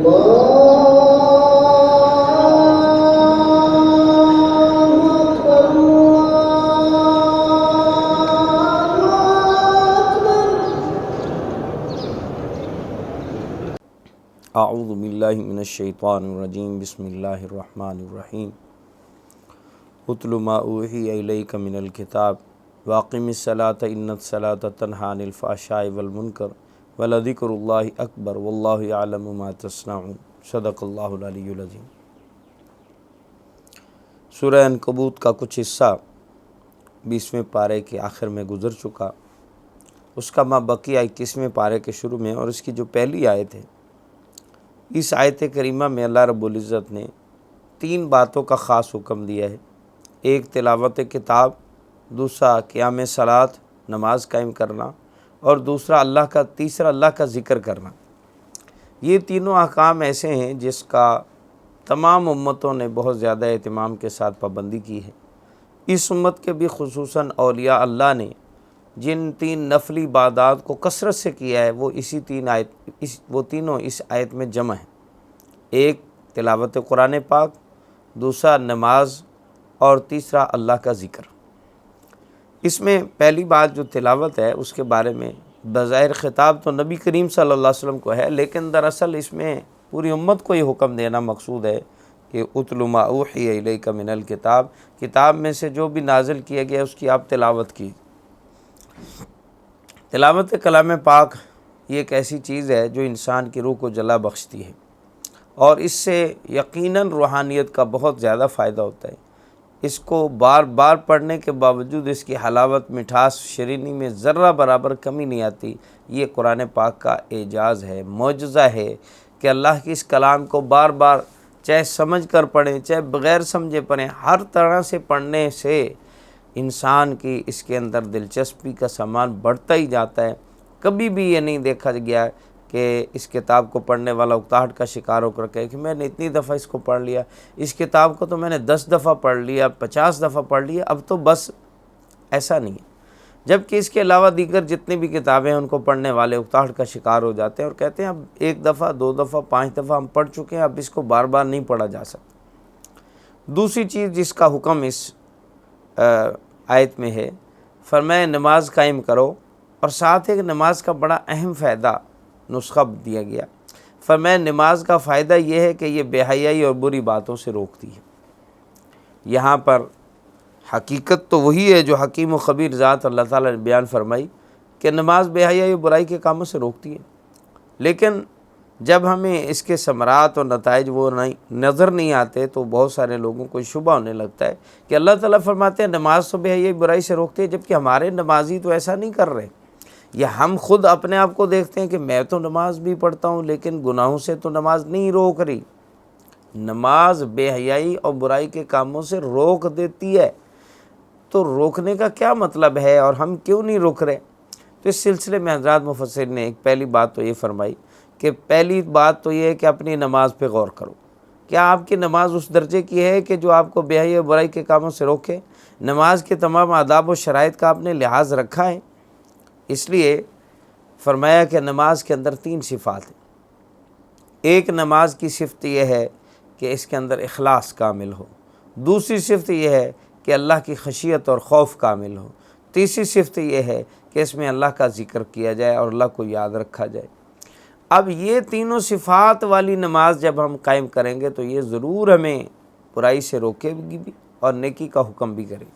اعوذ باللہ من الشیطان الرجیم، بسم اللہ الرحمن الرحیم۔ اتل ما اوحی الیک من الکتاب واقم الصلاۃ ان الصلاۃ تنہی عن الفحشاء والمنکر ولذکر اللہ اکبر واللہ یعلم ما تصنعون۔ صدق اللہ العلی العظیم۔ سورہ عنکبوت کا کچھ حصہ 20ویں پارے کے آخر میں گزر چکا، اس کا ما بقیہ 21ویں پارے کے شروع میں، اور اس کی جو پہلی آیت ہے، اس آیت کریمہ میں اللہ رب العزت نے 3 باتوں کا خاص حکم دیا ہے۔ ایک تلاوت کتاب، دوسرا قیام صلاۃ نماز قائم کرنا، اور تیسرا اللہ کا ذکر کرنا۔ یہ تینوں احکام ایسے ہیں جس کا تمام امتوں نے بہت زیادہ اہتمام کے ساتھ پابندی کی ہے۔ اس امت کے بھی خصوصاً اولیاء اللہ نے جن 3 نفلی عبادات کو کثرت سے کیا ہے، وہ تینوں اس آیت میں جمع ہیں۔ ایک تلاوت قرآن پاک، دوسرا نماز، اور تیسرا اللہ کا ذکر۔ اس میں پہلی بات جو تلاوت ہے، اس کے بارے میں بظاہر خطاب تو نبی کریم صلی اللہ علیہ وسلم کو ہے، لیکن دراصل اس میں پوری امت کو یہ حکم دینا مقصود ہے کہ اتل ما اوحی الیک من الکتاب، کتاب میں سے جو بھی نازل کیا گیا اس کی آپ تلاوت کی۔ تلاوت کلام پاک یہ ایک ایسی چیز ہے جو انسان کی روح کو جلا بخشتی ہے، اور اس سے یقیناً روحانیت کا بہت زیادہ فائدہ ہوتا ہے۔ اس کو بار بار پڑھنے کے باوجود اس کی حلاوت، مٹھاس، شیرینی میں ذرہ برابر کمی نہیں آتی۔ یہ قرآن پاک کا اعجاز ہے، معجزہ ہے کہ اللہ کی اس کلام کو بار بار چاہے سمجھ کر پڑھیں چاہے بغیر سمجھے پڑھیں، ہر طرح سے پڑھنے سے انسان کی اس کے اندر دلچسپی کا سامان بڑھتا ہی جاتا ہے۔ کبھی بھی یہ نہیں دیکھا گیا کہ اس کتاب کو پڑھنے والا اکتاہٹ کا شکار ہو کر کہے کہ میں نے اتنی دفعہ اس کو پڑھ لیا، اس کتاب کو تو میں نے 10 دفعہ پڑھ لیا، 50 دفعہ پڑھ لیا، اب تو بس۔ ایسا نہیں ہے۔ جبکہ اس کے علاوہ دیگر جتنی بھی کتابیں ہیں ان کو پڑھنے والے اکتاہٹ کا شکار ہو جاتے ہیں اور کہتے ہیں اب 1 دفعہ 2 دفعہ 5 دفعہ ہم پڑھ چکے ہیں، اب اس کو بار بار نہیں پڑھا جا سکتا۔ دوسری چیز جس کا حکم اس آیت میں ہے، فرمایا نماز قائم کرو، اور ساتھ ایک نماز کا بڑا اہم فائدہ نسخہ دیا گیا۔ فرمایا نماز کا فائدہ یہ ہے کہ یہ بے حیائی اور بری باتوں سے روکتی ہے۔ یہاں پر حقیقت تو وہی ہے جو حکیم و خبیر ذات اللہ تعالیٰ نے بیان فرمائی کہ نماز بے حیائی اور برائی کے کاموں سے روکتی ہے، لیکن جب ہمیں اس کے ثمرات اور نتائج وہ نظر نہیں آتے تو بہت سارے لوگوں کو شبہ ہونے لگتا ہے کہ اللہ تعالیٰ فرماتے ہیں نماز تو بے حیائی برائی سے روکتے ہیں، جبکہ ہمارے نمازی تو ایسا نہیں کر رہے۔ یا ہم خود اپنے آپ کو دیکھتے ہیں کہ میں تو نماز بھی پڑھتا ہوں لیکن گناہوں سے تو نماز نہیں روک رہی۔ نماز بے حیائی اور برائی کے کاموں سے روک دیتی ہے، تو روکنے کا کیا مطلب ہے اور ہم کیوں نہیں روک رہے؟ تو اس سلسلے میں حضرات مفسر نے ایک پہلی بات تو یہ فرمائی کہ پہلی بات تو یہ ہے کہ اپنی نماز پہ غور کرو۔ کیا آپ کی نماز اس درجے کی ہے کہ جو آپ کو بے حیائی اور برائی کے کاموں سے روکے؟ نماز کے تمام آداب و شرائط کا آپ نے لحاظ رکھا ہے؟ اس لیے فرمایا کہ نماز کے اندر 3 صفات ہیں۔ ایک نماز کی صفت یہ ہے کہ اس کے اندر اخلاص کامل ہو، دوسری صفت یہ ہے کہ اللہ کی خشیت اور خوف کامل ہو، تیسری صفت یہ ہے کہ اس میں اللہ کا ذکر کیا جائے اور اللہ کو یاد رکھا جائے۔ اب یہ تینوں صفات والی نماز جب ہم قائم کریں گے تو یہ ضرور ہمیں برائی سے روکے گی بھی اور نیکی کا حکم بھی کرے گی۔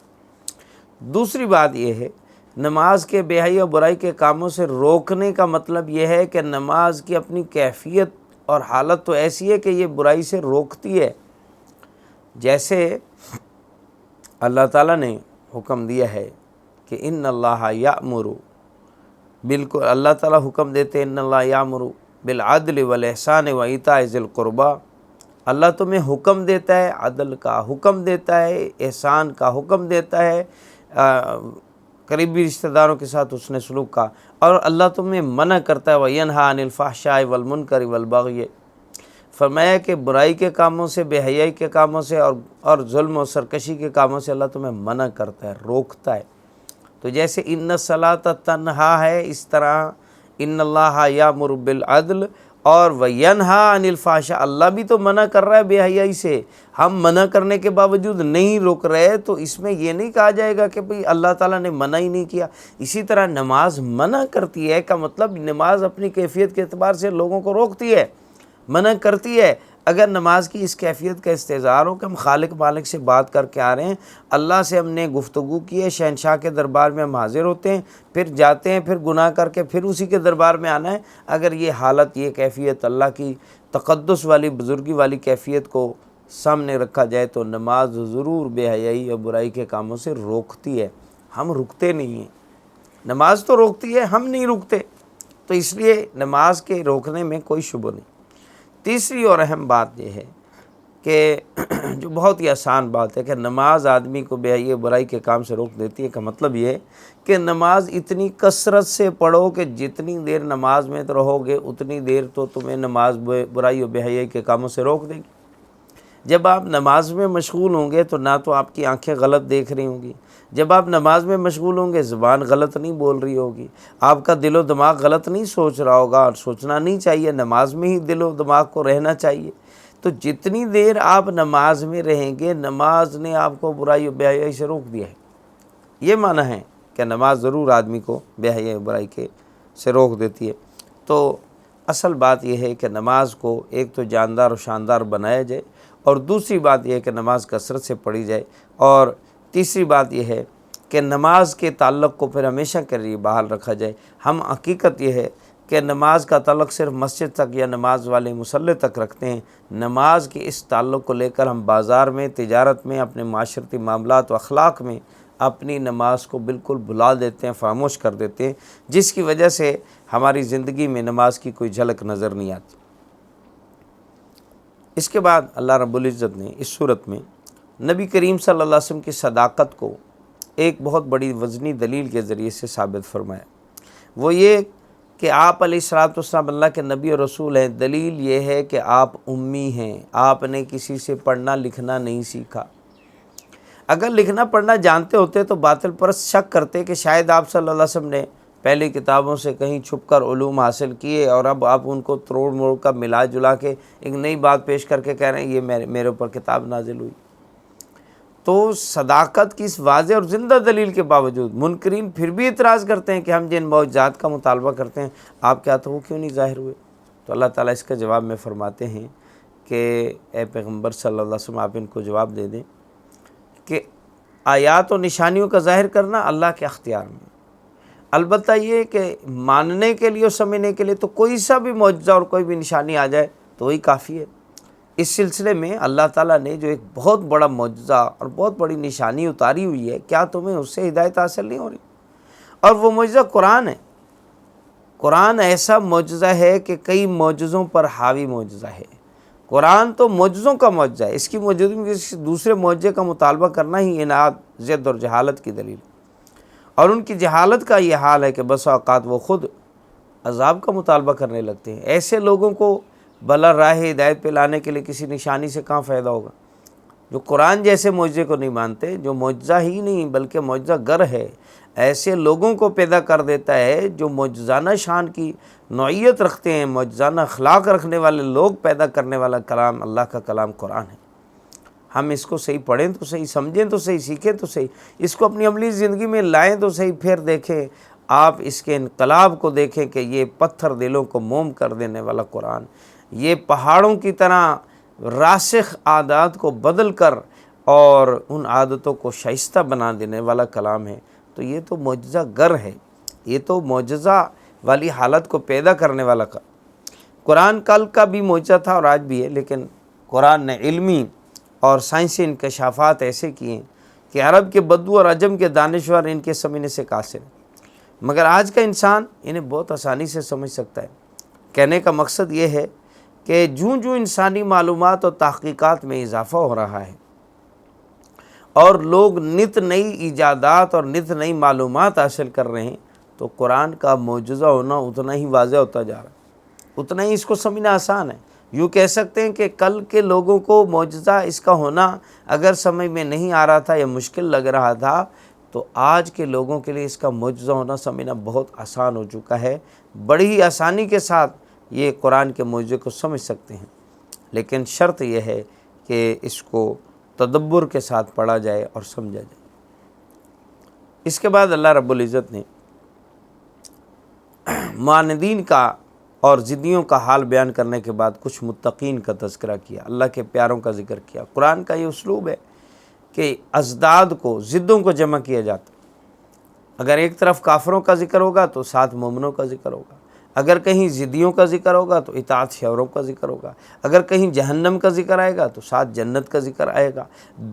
دوسری بات یہ ہے، نماز کے بے حیائی اور برائی کے کاموں سے روکنے کا مطلب یہ ہے کہ نماز کی اپنی کیفیت اور حالت تو ایسی ہے کہ یہ برائی سے روکتی ہے۔ جیسے اللہ تعالیٰ نے حکم دیا ہے کہ ان اللہ یأمر، بالکل اللہ تعالیٰ حکم دیتے ہیں ان اللہ یأمر بالعدل والاحسان وایتاء ذی القربی، اللہ تمہیں حکم دیتا ہے، عدل کا حکم دیتا ہے، احسان کا حکم دیتا ہے، قریبی رشتہ داروں کے ساتھ حسن سلوک کا، اور اللہ تمہیں منع کرتا ہے وینہی عن الفحشاء والمنکر والبغی، فرمایا کہ برائی کے کاموں سے، بے حیائی کے کاموں سے اور ظلم و سرکشی کے کاموں سے اللہ تمہیں منع کرتا ہے، روکتا ہے۔ تو جیسے ان الصلاۃ تنہا ہے، اس طرح ان اللہ یامر بالعدل اور وَيَنْهَا عَنِ الْفَحْشَاءِ، اللہ بھی تو منع کر رہا ہے بے حیائی سے، ہم منع کرنے کے باوجود نہیں روک رہے، تو اس میں یہ نہیں کہا جائے گا کہ بھئی اللہ تعالیٰ نے منع ہی نہیں کیا۔ اسی طرح نماز منع کرتی ہے کا مطلب نماز اپنی کیفیت کے اعتبار سے لوگوں کو روکتی ہے، منع کرتی ہے۔ اگر نماز کی اس کیفیت کا استحضار ہو کہ ہم خالق مالک سے بات کر کے آ رہے ہیں، اللہ سے ہم نے گفتگو کی ہے، شہنشاہ کے دربار میں ہم حاضر ہوتے ہیں، پھر جاتے ہیں، پھر گناہ کر کے پھر اسی کے دربار میں آنا ہے، اگر یہ حالت، یہ کیفیت اللہ کی تقدس والی، بزرگی والی کیفیت کو سامنے رکھا جائے تو نماز ضرور بے حیائی اور برائی کے کاموں سے روکتی ہے۔ ہم رکتے نہیں ہیں، نماز تو روکتی ہے، ہم نہیں رکتے، تو اس لیے نماز کے روکنے میں کوئی شبہ نہیں۔ تیسری اور اہم بات یہ ہے کہ جو بہت ہی آسان بات ہے کہ نماز آدمی کو بے حیائی برائی کے کام سے روک دیتی ہے، کا مطلب یہ ہے کہ نماز اتنی کثرت سے پڑھو کہ جتنی دیر نماز میں رہو گے اتنی دیر تو تمہیں نماز برائی اور بے حیائی کے کاموں سے روک دے گی۔ جب آپ نماز میں مشغول ہوں گے تو نہ تو آپ کی آنکھیں غلط دیکھ رہی ہوں گی، جب آپ نماز میں مشغول ہوں گے زبان غلط نہیں بول رہی ہوگی، آپ کا دل و دماغ غلط نہیں سوچ رہا ہوگا، اور سوچنا نہیں چاہیے، نماز میں ہی دل و دماغ کو رہنا چاہیے۔ تو جتنی دیر آپ نماز میں رہیں گے نماز نے آپ کو برائی و بے حیائی سے روک دیا ہے۔ یہ معنی ہے کہ نماز ضرور آدمی کو بے حیائی و برائی سے روک دیتی ہے۔ تو اصل بات یہ ہے کہ نماز کو ایک تو جاندار و شاندار بنایا جائے، اور دوسری بات یہ ہے کہ نماز کثرت سے پڑھی جائے، اور تیسری بات یہ ہے کہ نماز کے تعلق کو پھر ہمیشہ کے لیے بحال رکھا جائے۔ ہم حقیقت یہ ہے کہ نماز کا تعلق صرف مسجد تک یا نماز والے مصلی تک رکھتے ہیں، نماز کے اس تعلق کو لے کر ہم بازار میں، تجارت میں، اپنے معاشرتی معاملات و اخلاق میں اپنی نماز کو بالکل بھلا دیتے ہیں، خاموش کر دیتے ہیں، جس کی وجہ سے ہماری زندگی میں نماز کی کوئی جھلک نظر نہیں آتی۔ اس کے بعد اللہ رب العزت نے اس صورت میں نبی کریم صلی اللہ علیہ وسلم کی صداقت کو ایک بہت بڑی وزنی دلیل کے ذریعے سے ثابت فرمایا۔ وہ یہ کہ آپ علیہ الصلوۃ والسلام اللہ کے نبی اور رسول ہیں۔ دلیل یہ ہے کہ آپ امی ہیں، آپ نے کسی سے پڑھنا لکھنا نہیں سیکھا۔ اگر لکھنا پڑھنا جانتے ہوتے تو باطل پرست شک کرتے کہ شاید آپ صلی اللہ علیہ وسلم نے پہلی کتابوں سے کہیں چھپ کر علوم حاصل کیے، اور اب آپ ان کو تروڑ موڑ کر ملا جلا کے ایک نئی بات پیش کر کے کہہ رہے ہیں یہ میرے اوپر کتاب نازل ہوئی۔ تو صداقت کی اس واضح اور زندہ دلیل کے باوجود منکرین پھر بھی اعتراض کرتے ہیں کہ ہم جن معجزات کا مطالبہ کرتے ہیں آپ کیا تو وہ کیوں نہیں ظاہر ہوئے؟ تو اللہ تعالیٰ اس کا جواب میں فرماتے ہیں کہ اے پیغمبر صلی اللہ علیہ وسلم آپ ان کو جواب دے دیں کہ آیات و نشانیوں کا ظاہر کرنا اللہ کے اختیار میں، البتہ یہ کہ ماننے کے لیے اور سمجھنے کے لیے تو کوئی سا بھی معجزہ اور کوئی بھی نشانی آ جائے تو وہی کافی ہے۔ اس سلسلے میں اللہ تعالیٰ نے جو ایک بہت بڑا معجزہ اور بہت بڑی نشانی اتاری ہوئی ہے، کیا تمہیں اس سے ہدایت حاصل نہیں ہو رہی؟ اور وہ معجزہ قرآن ہے۔ قرآن ایسا معجزہ ہے کہ کئی معجزوں پر حاوی معجزہ ہے۔ قرآن تو معجزوں کا معجزہ ہے، اس کی موجودگی میں کسی دوسرے معجزے کا مطالبہ کرنا ہی عناد، ضد اور جہالت کی دلیل، اور ان کی جہالت کا یہ حال ہے کہ بس اوقات وہ خود عذاب کا مطالبہ کرنے لگتے ہیں۔ ایسے لوگوں کو بلا راہ ہدایت پہ لانے کے لیے کسی نشانی سے کہاں فائدہ ہوگا؟ جو قرآن جیسے معجزے کو نہیں مانتے، جو معجزہ ہی نہیں بلکہ معجزہ گر ہے، ایسے لوگوں کو پیدا کر دیتا ہے جو معجزانہ شان کی نوعیت رکھتے ہیں، معجزانہ اخلاق رکھنے والے لوگ پیدا کرنے والا کلام اللہ کا کلام قرآن ہے۔ ہم اس کو صحیح پڑھیں تو صحیح، سمجھیں تو صحیح، سیکھیں تو صحیح، اس کو اپنی عملی زندگی میں لائیں تو صحیح، پھر دیکھیں آپ اس کے انقلاب کو دیکھیں کہ یہ پتھر دلوں کو موم کر دینے والا قرآن، یہ پہاڑوں کی طرح راسخ عادات کو بدل کر اور ان عادتوں کو شائستہ بنا دینے والا کلام ہے۔ تو یہ تو معجزہ گر ہے، یہ تو معجزہ والی حالت کو پیدا کرنے والا قرآن کل کا بھی معجزہ تھا اور آج بھی ہے، لیکن قرآن نے علمی اور سائنسی انکشافات ایسے کیے ہیں کہ عرب کے بدو اور عجم کے دانشور ان کے سمجھنے سے قاصر ہیں، مگر آج کا انسان انہیں بہت آسانی سے سمجھ سکتا ہے۔ کہنے کا مقصد یہ ہے کہ جوں انسانی معلومات اور تحقیقات میں اضافہ ہو رہا ہے اور لوگ نت نئی ایجادات اور نت نئی معلومات حاصل کر رہے ہیں، تو قرآن کا معجزہ ہونا اتنا ہی واضح ہوتا جا رہا ہے، اتنا ہی اس کو سمجھنا آسان ہے۔ یوں کہہ سکتے ہیں کہ کل کے لوگوں کو معجزہ اس کا ہونا اگر سمجھ میں نہیں آ رہا تھا یا مشکل لگ رہا تھا، تو آج کے لوگوں کے لیے اس کا معجزہ ہونا سمجھنا بہت آسان ہو چکا ہے۔ بڑی ہی آسانی کے ساتھ یہ قرآن کے معجزے کو سمجھ سکتے ہیں، لیکن شرط یہ ہے کہ اس کو تدبر کے ساتھ پڑھا جائے اور سمجھا جائے۔ اس کے بعد اللہ رب العزت نے معاندین کا اور ضدیوں کا حال بیان کرنے کے بعد کچھ متقین کا تذکرہ کیا، اللہ کے پیاروں کا ذکر کیا۔ قرآن کا یہ اسلوب ہے کہ ازداد کو، ضدوں کو جمع کیا جاتا ہے۔ اگر ایک طرف کافروں کا ذکر ہوگا تو ساتھ مومنوں کا ذکر ہوگا، اگر کہیں ضدیوں کا ذکر ہوگا تو اطاعت شوروں کا ذکر ہوگا، اگر کہیں جہنم کا ذکر آئے گا تو ساتھ جنت کا ذکر آئے گا،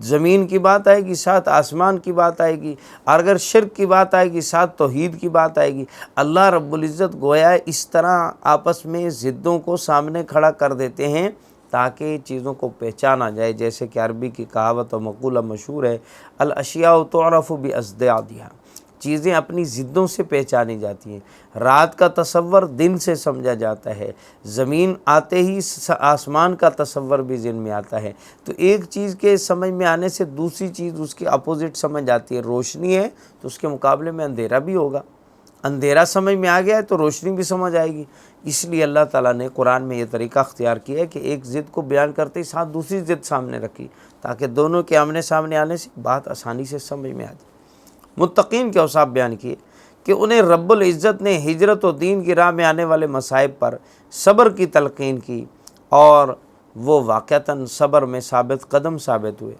زمین کی بات آئے گی ساتھ آسمان کی بات آئے گی، اور اگر شرک کی بات آئے گی ساتھ توحید کی بات آئے گی۔ اللہ رب العزت گویا اس طرح آپس میں ضدوں کو سامنے کھڑا کر دیتے ہیں تاکہ چیزوں کو پہچانا جائے، جیسے کہ عربی کی کہاوت و مقولہ مشہور ہے، الاشیاء تعرف باضدادها، چیزیں اپنی ضدوں سے پہچانی جاتی ہیں۔ رات کا تصور دن سے سمجھا جاتا ہے، زمین آتے ہی آسمان کا تصور بھی ذہن میں آتا ہے۔ تو ایک چیز کے سمجھ میں آنے سے دوسری چیز اس کے اپوزٹ سمجھ آتی ہے۔ روشنی ہے تو اس کے مقابلے میں اندھیرا بھی ہوگا، اندھیرا سمجھ میں آ گیا ہے تو روشنی بھی سمجھ آئے گی۔ اس لیے اللہ تعالیٰ نے قرآن میں یہ طریقہ اختیار کیا ہے کہ ایک ضد کو بیان کرتے ہی ساتھ دوسری ضد سامنے رکھی، تاکہ دونوں کے آمنے سامنے آنے سے بات آسانی سے سمجھ میں آ جائے۔ متقین کے اوصاف بیان کیے کہ انہیں رب العزت نے ہجرت و دین کی راہ میں آنے والے مصائب پر صبر کی تلقین کی، اور وہ واقعتاً صبر میں ثابت قدم ثابت ہوئے۔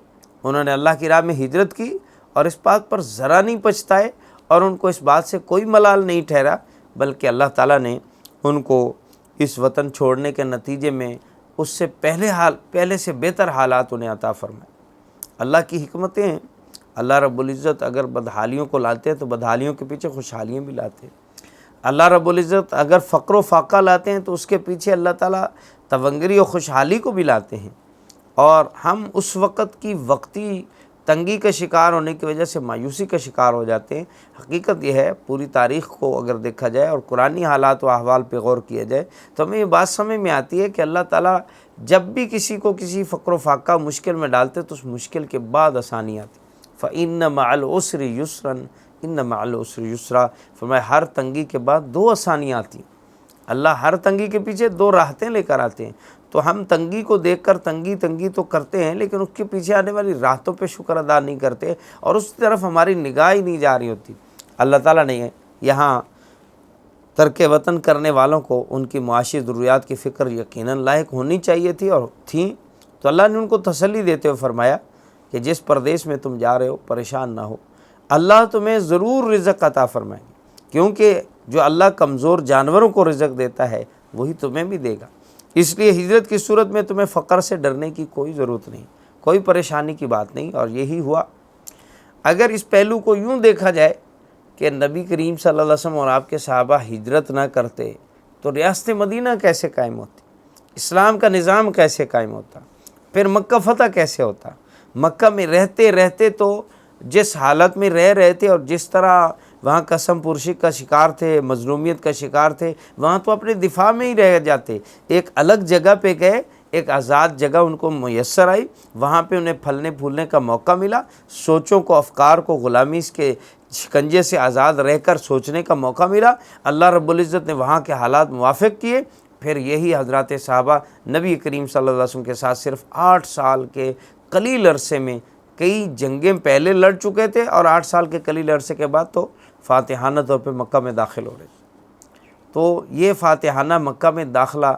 انہوں نے اللہ کی راہ میں ہجرت کی اور اس بات پر ذرا نہیں پچھتائے، اور ان کو اس بات سے کوئی ملال نہیں ٹھہرا، بلکہ اللہ تعالیٰ نے ان کو اس وطن چھوڑنے کے نتیجے میں اس سے پہلے سے بہتر حالات انہیں عطا فرمائے۔ اللہ کی حکمتیں ہیں۔ اللہ رب العزت اگر بدحالیوں کو لاتے ہیں تو بدحالیوں کے پیچھے خوشحالیاں بھی لاتے ہیں۔ اللہ رب العزت اگر فقر و فاقہ لاتے ہیں تو اس کے پیچھے اللہ تعالیٰ تونگری و خوشحالی کو بھی لاتے ہیں۔ اور ہم اس وقت کی وقتی تنگی کا شکار ہونے کی وجہ سے مایوسی کا شکار ہو جاتے ہیں۔ حقیقت یہ ہے، پوری تاریخ کو اگر دیکھا جائے اور قرآنی حالات و احوال پہ غور کیا جائے تو ہمیں یہ بات سمجھ میں آتی ہے کہ اللہ تعالیٰ جب بھی کسی کو کسی فقر و فاقہ مشکل میں ڈالتے تو اس مشکل کے بعد آسانی آتی۔ فَإِنَّ مَعَ الْعُسْرِ يُسْرًا إِنَّ مَعَ الْعُسْرِ يُسْرًا، فرمایا ہر تنگی کے بعد دو آسانیاں آتی ہیں۔ اللہ ہر تنگی کے پیچھے دو راحتیں لے کر آتے ہیں۔ تو ہم تنگی کو دیکھ کر تنگی تو کرتے ہیں، لیکن اس کے پیچھے آنے والی راحتوں پہ شکر ادا نہیں کرتے، اور اس طرف ہماری نگاہ ہی نہیں جا رہی ہوتی۔ اللہ تعالیٰ نے یہاں ترک وطن کرنے والوں کو ان کی معاشی ضروریات کی فکر یقیناً لاحق ہونی چاہیے تھی اور تھیں، تو اللہ نے ان کو تسلی دیتے ہوئے فرمایا کہ جس پردیس میں تم جا رہے ہو پریشان نہ ہو، اللہ تمہیں ضرور رزق عطا فرمائے گا، کیونکہ جو اللہ کمزور جانوروں کو رزق دیتا ہے وہی تمہیں بھی دے گا۔ اس لیے ہجرت کی صورت میں تمہیں فقر سے ڈرنے کی کوئی ضرورت نہیں، کوئی پریشانی کی بات نہیں، اور یہی ہوا۔ اگر اس پہلو کو یوں دیکھا جائے کہ نبی کریم صلی اللہ علیہ وسلم اور آپ کے صحابہ ہجرت نہ کرتے تو ریاست مدینہ کیسے قائم ہوتی، اسلام کا نظام کیسے قائم ہوتا، پھر مکہ فتح کیسے ہوتا۔ مکہ میں رہتے رہتے تو جس حالت میں رہ رہے تھے اور جس طرح وہاں قسم پرشی کا شکار تھے، مظلومیت کا شکار تھے، وہاں تو اپنے دفاع میں ہی رہ جاتے۔ ایک الگ جگہ پہ گئے، ایک آزاد جگہ ان کو میسر آئی، وہاں پہ انہیں پھلنے پھولنے کا موقع ملا، سوچوں کو، افکار کو غلامی کے شکنجے سے آزاد رہ کر سوچنے کا موقع ملا۔ اللہ رب العزت نے وہاں کے حالات موافق کیے، پھر یہی حضرات صحابہ نبی کریم صلی اللہ علیہ وسلم کے ساتھ صرف 8 سال کے قلیل عرصے میں کئی جنگیں پہلے لڑ چکے تھے، اور 8 سال کے قلیل عرصے کے بعد تو فاتحانہ طور پہ مکہ میں داخل ہو رہے تھے۔ تو یہ فاتحانہ مکہ میں داخلہ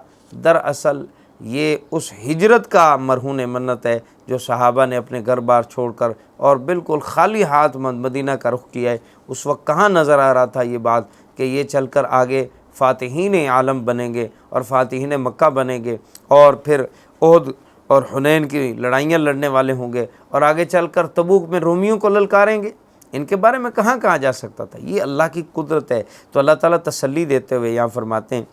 دراصل یہ اس ہجرت کا مرہون منت ہے جو صحابہ نے اپنے گھر بار چھوڑ کر اور بالکل خالی ہاتھ مدینہ کا رخ کیا ہے۔ اس وقت کہاں نظر آ رہا تھا یہ بات کہ یہ چل کر آگے فاتحین عالم بنیں گے اور فاتحین مکہ بنیں گے، اور پھر احد اور حنین کی لڑائیاں لڑنے والے ہوں گے، اور آگے چل کر تبوک میں رومیوں کو للکاریں گے۔ ان کے بارے میں کہاں کہا جا سکتا تھا؟ یہ اللہ کی قدرت ہے۔ تو اللہ تعالیٰ تسلی دیتے ہوئے یہاں فرماتے ہیں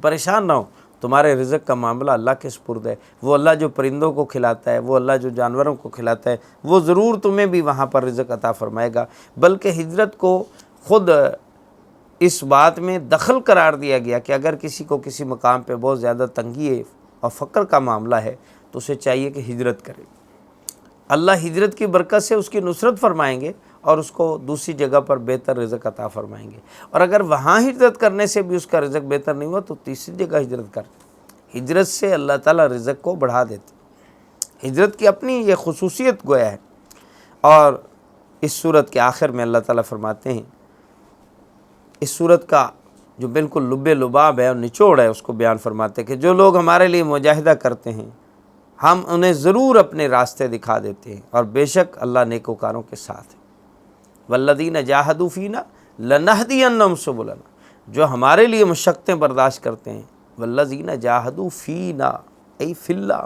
پریشان نہ ہو، تمہارے رزق کا معاملہ اللہ کے سپرد ہے۔ وہ اللہ جو پرندوں کو کھلاتا ہے، وہ اللہ جو جانوروں کو کھلاتا ہے، وہ ضرور تمہیں بھی وہاں پر رزق عطا فرمائے گا۔ بلکہ ہجرت کو خود اس بات میں دخل قرار دیا گیا کہ اگر کسی کو کسی مقام پہ بہت زیادہ تنگی ہے اور فقر کا معاملہ ہے تو اسے چاہیے کہ ہجرت کرے۔ اللہ ہجرت کی برکت سے اس کی نصرت فرمائیں گے، اور اس کو دوسری جگہ پر بہتر رزق عطا فرمائیں گے۔ اور اگر وہاں ہجرت کرنے سے بھی اس کا رزق بہتر نہیں ہوا تو تیسری جگہ ہجرت کر۔ ہجرت سے اللہ تعالیٰ رزق کو بڑھا دیتے۔ ہجرت کی اپنی یہ خصوصیت گویا ہے۔ اور اس صورت کے آخر میں اللہ تعالیٰ فرماتے ہیں، اس صورت کا جو بالکل لب لباب ہے اور نچوڑ ہے اس کو بیان فرماتے ہیں کہ جو لوگ ہمارے لیے مجاہدہ کرتے ہیں ہم انہیں ضرور اپنے راستے دکھا دیتے ہیں، اور بے شک اللہ نیکوکاروں کے ساتھ ہے۔ والذین جاہدوا فینا لنہدینہم سبلنا، جو ہمارے لیے مشقتیں برداشت کرتے ہیں، والذین جاہدوا فینا ای فی اللہ،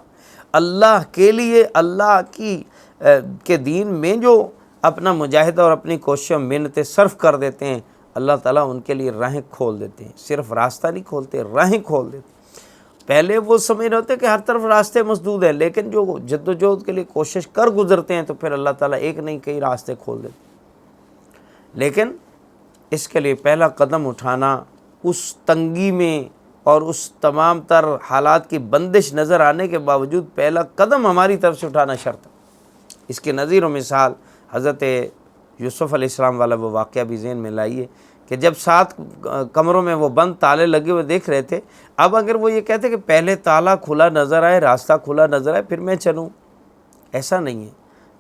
اللہ کے لیے، اللہ کے دین میں جو اپنا مجاہدہ اور اپنی کوششیں محنتیں صرف کر دیتے ہیں، اللہ تعالیٰ ان کے لیے راہیں کھول دیتے ہیں۔ صرف راستہ نہیں کھولتے، راہیں کھول دیتے ہیں۔ پہلے وہ سمجھ رہے ہوتے کہ ہر طرف راستے مسدود ہیں، لیکن جو جد و جہد کے لیے کوشش کر گزرتے ہیں تو پھر اللہ تعالیٰ ایک نہیں کئی راستے کھول دیتے ہیں۔ لیکن اس کے لیے پہلا قدم اٹھانا، اس تنگی میں اور اس تمام تر حالات کی بندش نظر آنے کے باوجود پہلا قدم ہماری طرف سے اٹھانا شرط ہے۔ اس کے نظیر و مثال حضرت یوسف علیہ السلام والا وہ واقعہ بھی ذہن میں لائیے کہ جب 7 کمروں میں وہ بند تالے لگے ہوئے دیکھ رہے تھے، اب اگر وہ یہ کہتے کہ پہلے تالا کھلا نظر آئے، راستہ کھلا نظر آئے پھر میں چلوں، ایسا نہیں ہے،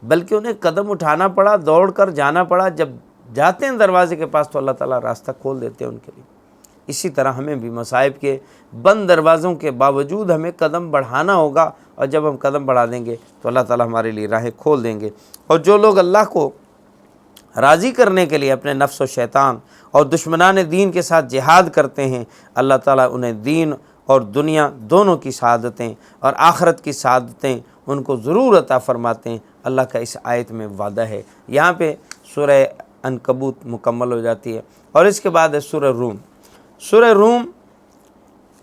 بلکہ انہیں قدم اٹھانا پڑا، دوڑ کر جانا پڑا۔ جب جاتے ہیں دروازے کے پاس تو اللہ تعالیٰ راستہ کھول دیتے ہیں ان کے لیے۔ اسی طرح ہمیں بھی مصائب کے بند دروازوں کے باوجود ہمیں قدم بڑھانا ہوگا، اور جب ہم قدم بڑھا دیں گے تو اللہ تعالیٰ ہمارے لیے راہیں کھول دیں گے۔ اور جو لوگ اللہ کو راضی کرنے کے لیے اپنے نفس و شیطان اور دشمنان دین کے ساتھ جہاد کرتے ہیں، اللہ تعالیٰ انہیں دین اور دنیا دونوں کی سعادتیں اور آخرت کی سعادتیں ان کو ضرور عطا فرماتے ہیں۔ اللہ کا اس آیت میں وعدہ ہے۔ یہاں پہ سورہ عنکبوت مکمل ہو جاتی ہے، اور اس کے بعد ہے سورہ روم۔ سورہ روم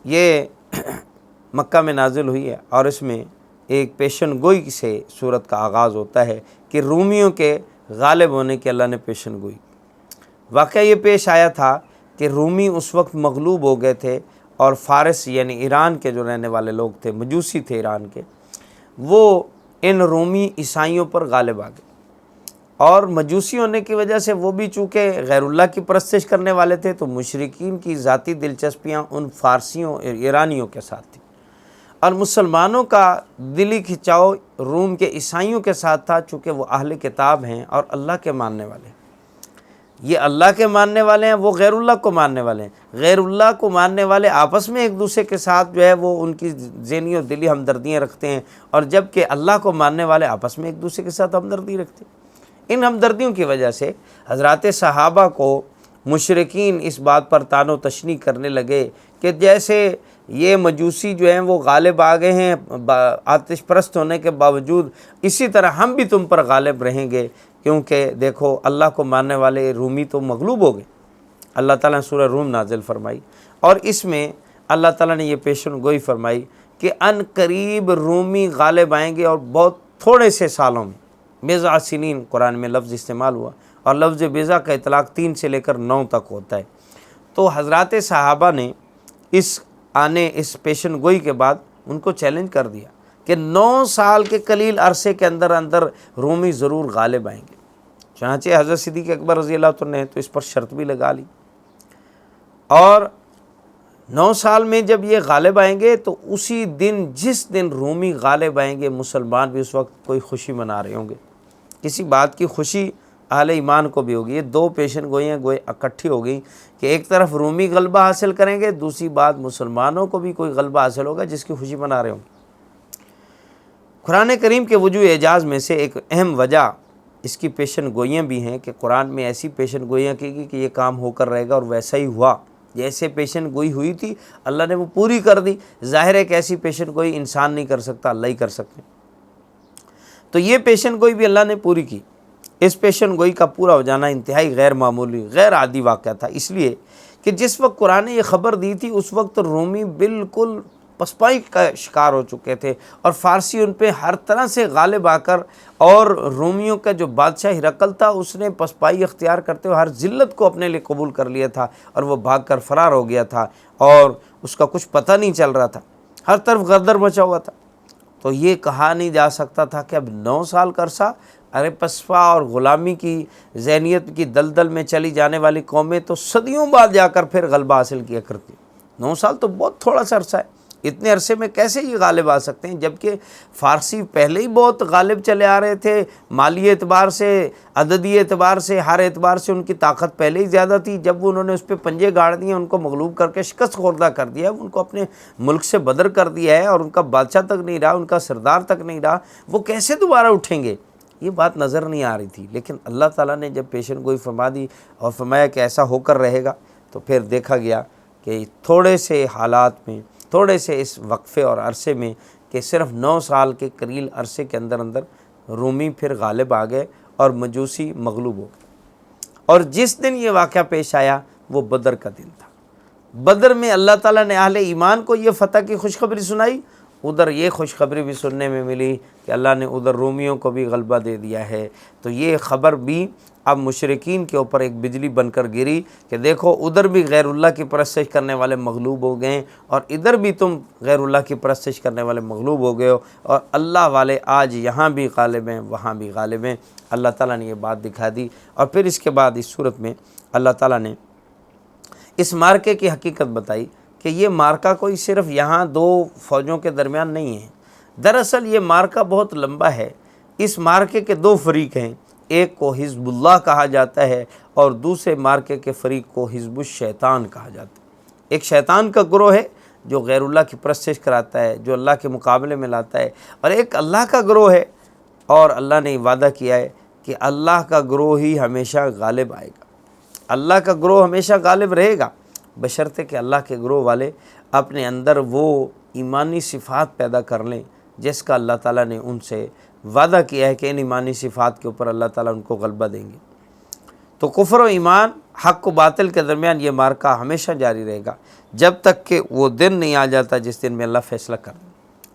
یہ مکہ میں نازل ہوئی ہے، اور اس میں ایک پیشن گوئی سے سورت کا آغاز ہوتا ہے کہ رومیوں کے غالب ہونے کی اللہ نے پیشن گوئی۔ واقعہ یہ پیش آیا تھا کہ رومی اس وقت مغلوب ہو گئے تھے، اور فارس یعنی ایران کے جو رہنے والے لوگ تھے، مجوسی تھے ایران کے، وہ ان رومی عیسائیوں پر غالب آ گئے، اور مجوسی ہونے کی وجہ سے وہ بھی چونکہ غیر اللہ کی پرستش کرنے والے تھے تو مشرکین کی ذاتی دلچسپیاں ان فارسیوں ایرانیوں کے ساتھ تھیں، اور مسلمانوں کا دلی کھچاؤ روم کے عیسائیوں کے ساتھ تھا، چونکہ وہ اہل کتاب ہیں اور اللہ کے ماننے والے ہیں۔ یہ اللہ کے ماننے والے ہیں، وہ غیر اللہ کو ماننے والے ہیں۔ غیر اللہ کو ماننے والے آپس میں ایک دوسرے کے ساتھ جو ہے وہ ان کی ذہنی اور دلی ہمدردیاں رکھتے ہیں، اور جبکہ اللہ کو ماننے والے آپس میں ایک دوسرے کے ساتھ ہمدردی رکھتے ہیں۔ ان ہمدردیوں کی وجہ سے حضرات صحابہ کو مشرکین اس بات پر طعن و تشنیع کرنے لگے کہ جیسے یہ مجوسی جو ہیں وہ غالب آ گئے ہیں آتش پرست ہونے کے باوجود، اسی طرح ہم بھی تم پر غالب رہیں گے، کیونکہ دیکھو اللہ کو ماننے والے رومی تو مغلوب ہو گئے۔ اللہ تعالیٰ نے سورہ روم نازل فرمائی، اور اس میں اللہ تعالیٰ نے یہ پیشن گوئی فرمائی کہ ان قریب رومی غالب آئیں گے، اور بہت تھوڑے سے سالوں میں۔ بیضع سنین قرآن میں لفظ استعمال ہوا، اور لفظ بیضع کا اطلاق 3 سے لے کر 9 تک ہوتا ہے۔ تو حضرات صحابہ نے اس پیشن گوئی کے بعد ان کو چیلنج کر دیا کہ 9 سال کے قلیل عرصے کے اندر رومی ضرور غالب آئیں گے۔ چنانچہ حضرت صدیق اکبر رضی اللہ عنہ نے تو اس پر شرط بھی لگا لی، اور 9 سال میں جب یہ غالب آئیں گے تو اسی دن جس دن رومی غالب آئیں گے مسلمان بھی اس وقت کوئی خوشی منا رہے ہوں گے، کسی بات کی خوشی اہل ایمان کو بھی ہوگی۔ یہ 2 پیشن گوئیاں اکٹھی ہو گئی کہ ایک طرف رومی غلبہ حاصل کریں گے، دوسری بات مسلمانوں کو بھی کوئی غلبہ حاصل ہوگا جس کی خوشی منا رہے ہوں گے۔ قرآن کریم کے وجوہ اعجاز میں سے ایک اہم وجہ اس کی پیشن گوئیاں بھی ہیں کہ قرآن میں ایسی پیشن گوئیاں کی گئی کہ یہ کام ہو کر رہے گا، اور ویسا ہی ہوا۔ جیسے پیشن گوئی ہوئی تھی اللہ نے وہ پوری کر دی۔ ظاہر ہے کہ ایسی پیشن گوئی انسان نہیں کر سکتا، اللہ ہی کر سکتے۔ تو یہ پیشن گوئی بھی اللہ نے پوری کی۔ اس پیشن گوئی کا پورا ہو جانا انتہائی غیر معمولی، غیر عادی واقعہ تھا، اس لیے کہ جس وقت قرآن نے یہ خبر دی تھی اس وقت رومی بالکل پسپائی کا شکار ہو چکے تھے، اور فارسی ان پہ ہر طرح سے غالب آ کر، اور رومیوں کا جو بادشاہ ہرقل تھا اس نے پسپائی اختیار کرتے ہوئے ہر ذلت کو اپنے لیے قبول کر لیا تھا، اور وہ بھاگ کر فرار ہو گیا تھا، اور اس کا کچھ پتہ نہیں چل رہا تھا، ہر طرف غدر مچا ہوا تھا۔ تو یہ کہا نہیں جا سکتا تھا کہ اب 9 سال کا عرصہ ارے پسپا اور غلامی کی ذہنیت کی دلدل میں چلی جانے والی قومیں تو صدیوں بعد جا کر پھر غلبہ حاصل کیا کرتی. 9 سال تو بہت تھوڑا سا عرصہ ہے. اتنے عرصے میں کیسے یہ غالب آ سکتے ہیں، جبکہ فارسی پہلے ہی بہت غالب چلے آ رہے تھے. مالی اعتبار سے، عددی اعتبار سے، ہر اعتبار سے ان کی طاقت پہلے ہی زیادہ تھی. جب انہوں نے اس پہ پنجے گاڑ دیے، ان کو مغلوب کر کے شکست خوردہ کر دیا، ان کو اپنے ملک سے بدر کر دیا ہے اور ان کا بادشاہ تک نہیں رہا، ان کا سردار تک نہیں رہا، وہ کیسے دوبارہ اٹھیں گے؟ یہ بات نظر نہیں آ رہی تھی. لیکن اللہ تعالیٰ نے جب پیشن گوئی فرما دی اور فرمایا کہ ایسا ہو کر رہے گا، تو پھر دیکھا گیا کہ تھوڑے سے حالات میں، تھوڑے سے اس وقفے اور عرصے میں، کہ صرف 9 سال کے قلیل عرصے کے اندر رومی پھر غالب آ گئے اور مجوسی مغلوب ہو گئے. اور جس دن یہ واقعہ پیش آیا وہ بدر کا دن تھا. بدر میں اللہ تعالیٰ نے اہل ایمان کو یہ فتح کی خوشخبری سنائی، ادھر یہ خوشخبری بھی سننے میں ملی کہ اللہ نے ادھر رومیوں کو بھی غلبہ دے دیا ہے. تو یہ خبر بھی اب مشرکین کے اوپر ایک بجلی بن کر گری کہ دیکھو ادھر بھی غیر اللہ کی پرستش کرنے والے مغلوب ہو گئے اور ادھر بھی تم غیر اللہ کی پرستش کرنے والے مغلوب ہو گئے ہو، اور اللہ والے آج یہاں بھی غالب ہیں، وہاں بھی غالب ہیں. اللہ تعالیٰ نے یہ بات دکھا دی. اور پھر اس کے بعد اس صورت میں اللہ تعالیٰ نے اس مارکے کی حقیقت بتائی کہ یہ مارکہ کوئی صرف یہاں 2 فوجوں کے درمیان نہیں ہے. دراصل یہ مارکہ بہت لمبا ہے. اس مارکے کے 2 فریق ہیں، ایک کو حزب اللہ کہا جاتا ہے اور دوسرے مارکے کے فریق کو حزب الشیطان کہا جاتا ہے. ایک شیطان کا گروہ ہے جو غیر اللہ کی پرستش کراتا ہے، جو اللہ کے مقابلے میں لاتا ہے، اور ایک اللہ کا گروہ ہے، اور اللہ نے وعدہ کیا ہے کہ اللہ کا گروہ ہی ہمیشہ غالب آئے گا. اللہ کا گروہ ہمیشہ غالب رہے گا، بشرطے کہ اللہ کے گروہ والے اپنے اندر وہ ایمانی صفات پیدا کر لیں جس کا اللہ تعالیٰ نے ان سے وعدہ کیا ہے کہ ان ایمانی صفات کے اوپر اللہ تعالیٰ ان کو غلبہ دیں گے. تو کفر و ایمان، حق و باطل کے درمیان یہ مارکہ ہمیشہ جاری رہے گا جب تک کہ وہ دن نہیں آ جاتا جس دن میں اللہ فیصلہ کر دے.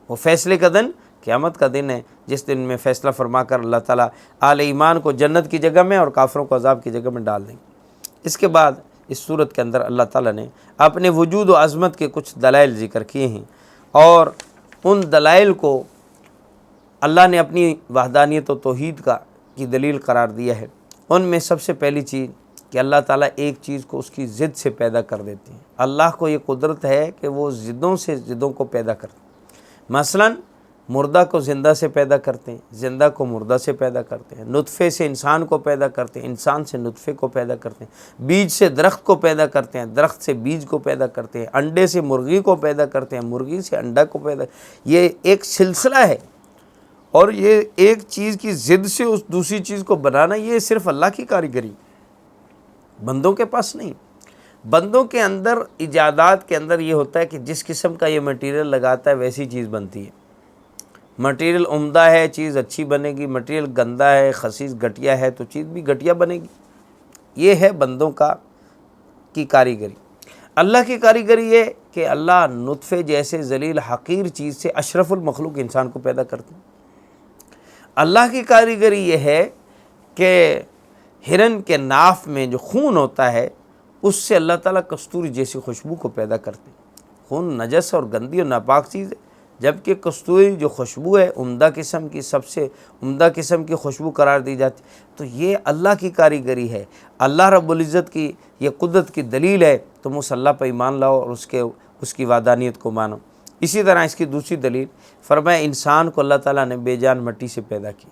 وہ فیصلے کا دن قیامت کا دن ہے، جس دن میں فیصلہ فرما کر اللہ تعالیٰ اہل ایمان کو جنت کی جگہ میں اور کافروں کو عذاب کی جگہ میں ڈال دیں گے. اس کے بعد اس صورت کے اندر اللہ تعالیٰ نے اپنے وجود و عظمت کے کچھ دلائل ذکر کیے ہیں، اور ان دلائل کو اللہ نے اپنی وحدانیت و توحید کی دلیل قرار دیا ہے. ان میں سب سے پہلی چیز کہ اللہ تعالیٰ ایک چیز کو اس کی ضد سے پیدا کر دیتے ہیں. اللہ کو یہ قدرت ہے کہ وہ ضدوں سے ضدوں کو پیدا کرتے ہیں. مثلاً مردہ کو زندہ سے پیدا کرتے ہیں، زندہ کو مردہ سے پیدا کرتے ہیں، نطفے سے انسان کو پیدا کرتے ہیں، انسان سے نطفے کو پیدا کرتے ہیں، بیج سے درخت کو پیدا کرتے ہیں، درخت سے بیج کو پیدا کرتے ہیں، انڈے سے مرغی کو پیدا کرتے ہیں، مرغی سے انڈا کو پیدا. یہ ایک سلسلہ ہے، اور یہ ایک چیز کی ضد سے اس دوسری چیز کو بنانا، یہ صرف اللہ کی کاریگری، بندوں کے پاس نہیں. بندوں کے اندر، ایجادات کے اندر یہ ہوتا ہے کہ جس قسم کا یہ مٹیریل لگاتا ہے ویسی چیز بنتی ہے. مٹیریل عمدہ ہے چیز اچھی بنے گی، مٹیریل گندا ہے، خسیس گھٹیا ہے تو چیز بھی گھٹیا بنے گی. یہ ہے بندوں کی کاریگری. اللہ کی کاریگری یہ کہ اللہ نطفے جیسے ذلیل حقیر چیز سے اشرف المخلوق انسان کو پیدا کرتے ہیں. اللہ کی کاریگری یہ ہے کہ ہرن کے ناف میں جو خون ہوتا ہے اس سے اللہ تعالیٰ کستوری جیسی خوشبو کو پیدا کرتے ہیں. خون نجس اور گندی اور ناپاک چیز ہے، جبکہ کستوری جو خوشبو ہے عمدہ قسم کی، سب سے عمدہ قسم کی خوشبو قرار دی جاتی. تو یہ اللہ کی کاریگری ہے، اللہ رب العزت کی یہ قدرت کی دلیل ہے. تم اس اللہ پہ ایمان لاؤ اور اس کی وحدانیت کو مانو. اسی طرح اس کی دوسری دلیل فرمایا انسان کو اللہ تعالیٰ نے بے جان مٹی سے پیدا کیا.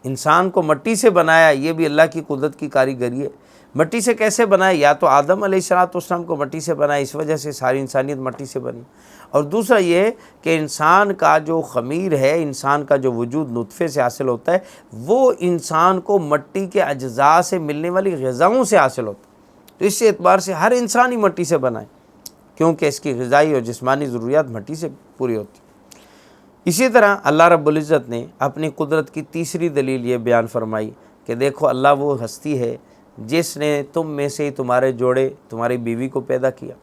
انسان کو مٹی سے بنایا، یہ بھی اللہ کی قدرت کی کاریگری ہے. مٹی سے کیسے بنایا؟ یا تو آدم علیہ السلام کو مٹی سے بنایا، اس وجہ سے ساری انسانیت مٹی سے بنی. اور دوسرا یہ کہ انسان کا جو خمیر ہے، انسان کا جو وجود نطفے سے حاصل ہوتا ہے، وہ انسان کو مٹی کے اجزاء سے ملنے والی غذاؤں سے حاصل ہوتا ہے. تو اس اعتبار سے ہر انسان ہی مٹی سے بنا ہے، کیونکہ اس کی غذائی اور جسمانی ضروریات مٹی سے پوری ہوتی. اسی طرح اللہ رب العزت نے اپنی قدرت کی تیسری دلیل یہ بیان فرمائی کہ دیکھو اللہ وہ ہستی ہے جس نے تم میں سے تمہارے جوڑے، تمہاری بیوی کو پیدا کیا،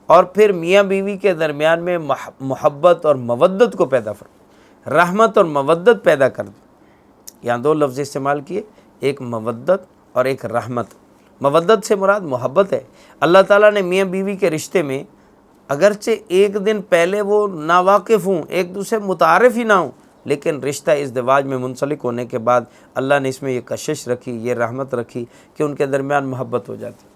اور پھر میاں بیوی کے درمیان میں محبت اور مودت کو پیدا فرمایا، رحمت اور مودت پیدا کر دی. یہاں 2 لفظ استعمال کیے، ایک مودت اور ایک رحمت. مودت سے مراد محبت ہے. اللہ تعالیٰ نے میاں بیوی کے رشتے میں اگرچہ ایک دن پہلے وہ ناواقف ہوں، ایک دوسرے متعارف ہی نہ ہوں، لیکن رشتہ ازدواج میں منسلک ہونے کے بعد اللہ نے اس میں یہ کشش رکھی، یہ رحمت رکھی کہ ان کے درمیان محبت ہو جاتی۔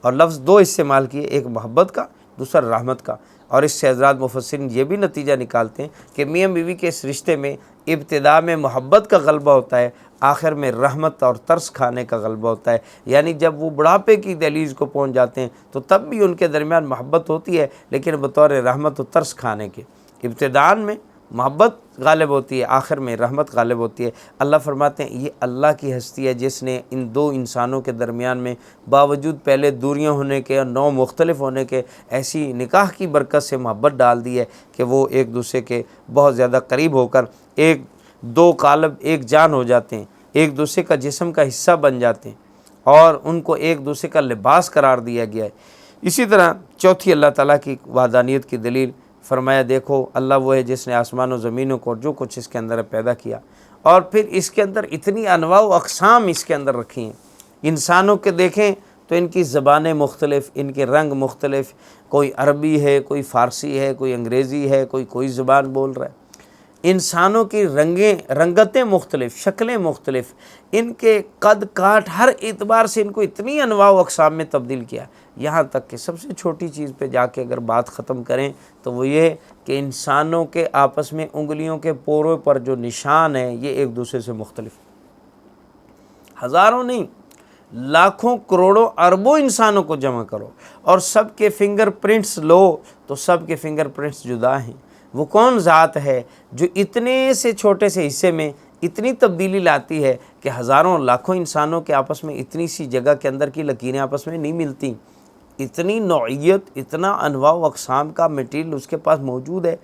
اور لفظ دو استعمال کیے، ایک محبت کا، دوسرا رحمت کا۔ اور اس سے حضرات مفسرین یہ بھی نتیجہ نکالتے ہیں کہ میاں بیوی کے اس رشتے میں ابتدا میں محبت کا غلبہ ہوتا ہے، آخر میں رحمت اور ترس کھانے کا غلبہ ہوتا ہے۔ یعنی جب وہ بڑھاپے کی دہلیز کو پہنچ جاتے ہیں تو تب بھی ان کے درمیان محبت ہوتی ہے، لیکن بطور رحمت و ترس کھانے کے۔ ابتداءً میں محبت غالب ہوتی ہے، آخر میں رحمت غالب ہوتی ہے۔ اللہ فرماتے ہیں یہ اللہ کی ہستی ہے جس نے ان دو انسانوں کے درمیان میں باوجود پہلے دوریاں ہونے کے اور نوع مختلف ہونے کے ایسی نکاح کی برکت سے محبت ڈال دی ہے کہ وہ ایک دوسرے کے بہت زیادہ قریب ہو کر ایک دو قالب ایک جان ہو جاتے ہیں، ایک دوسرے کا جسم کا حصہ بن جاتے ہیں اور ان کو ایک دوسرے کا لباس قرار دیا گیا ہے۔ اسی طرح چوتھی اللہ تعالیٰ کی وحدانیت کی دلیل فرمایا دیکھو اللہ وہ ہے جس نے آسمان و زمینوں کو جو کچھ اس کے اندر ہے پیدا کیا، اور پھر اس کے اندر اتنی انواع و اقسام اس کے اندر رکھی ہیں۔ انسانوں کے دیکھیں تو ان کی زبانیں مختلف، ان کے رنگ مختلف، کوئی عربی ہے، کوئی فارسی ہے، کوئی انگریزی ہے، کوئی زبان بول رہا ہے۔ انسانوں کی رنگتیں مختلف، شکلیں مختلف، ان کے قد کاٹ ہر اعتبار سے ان کو اتنی انواع و اقسام میں تبدیل کیا، یہاں تک کہ سب سے چھوٹی چیز پہ جا کے اگر بات ختم کریں تو وہ یہ کہ انسانوں کے آپس میں انگلیوں کے پوروں پر جو نشان ہیں یہ ایک دوسرے سے مختلف، ہزاروں نہیں لاکھوں کروڑوں اربوں انسانوں کو جمع کرو اور سب کے فنگر پرنٹس لو تو سب کے فنگر پرنٹس جدا ہیں۔ وہ کون ذات ہے جو اتنے سے چھوٹے سے حصے میں اتنی تبدیلی لاتی ہے کہ ہزاروں لاکھوں انسانوں کے آپس میں اتنی سی جگہ کے اندر کی لکیریں آپس میں نہیں ملتی، اتنی نوعیت، اتنا انواع و اقسام کا میٹیریل اس کے پاس موجود ہے۔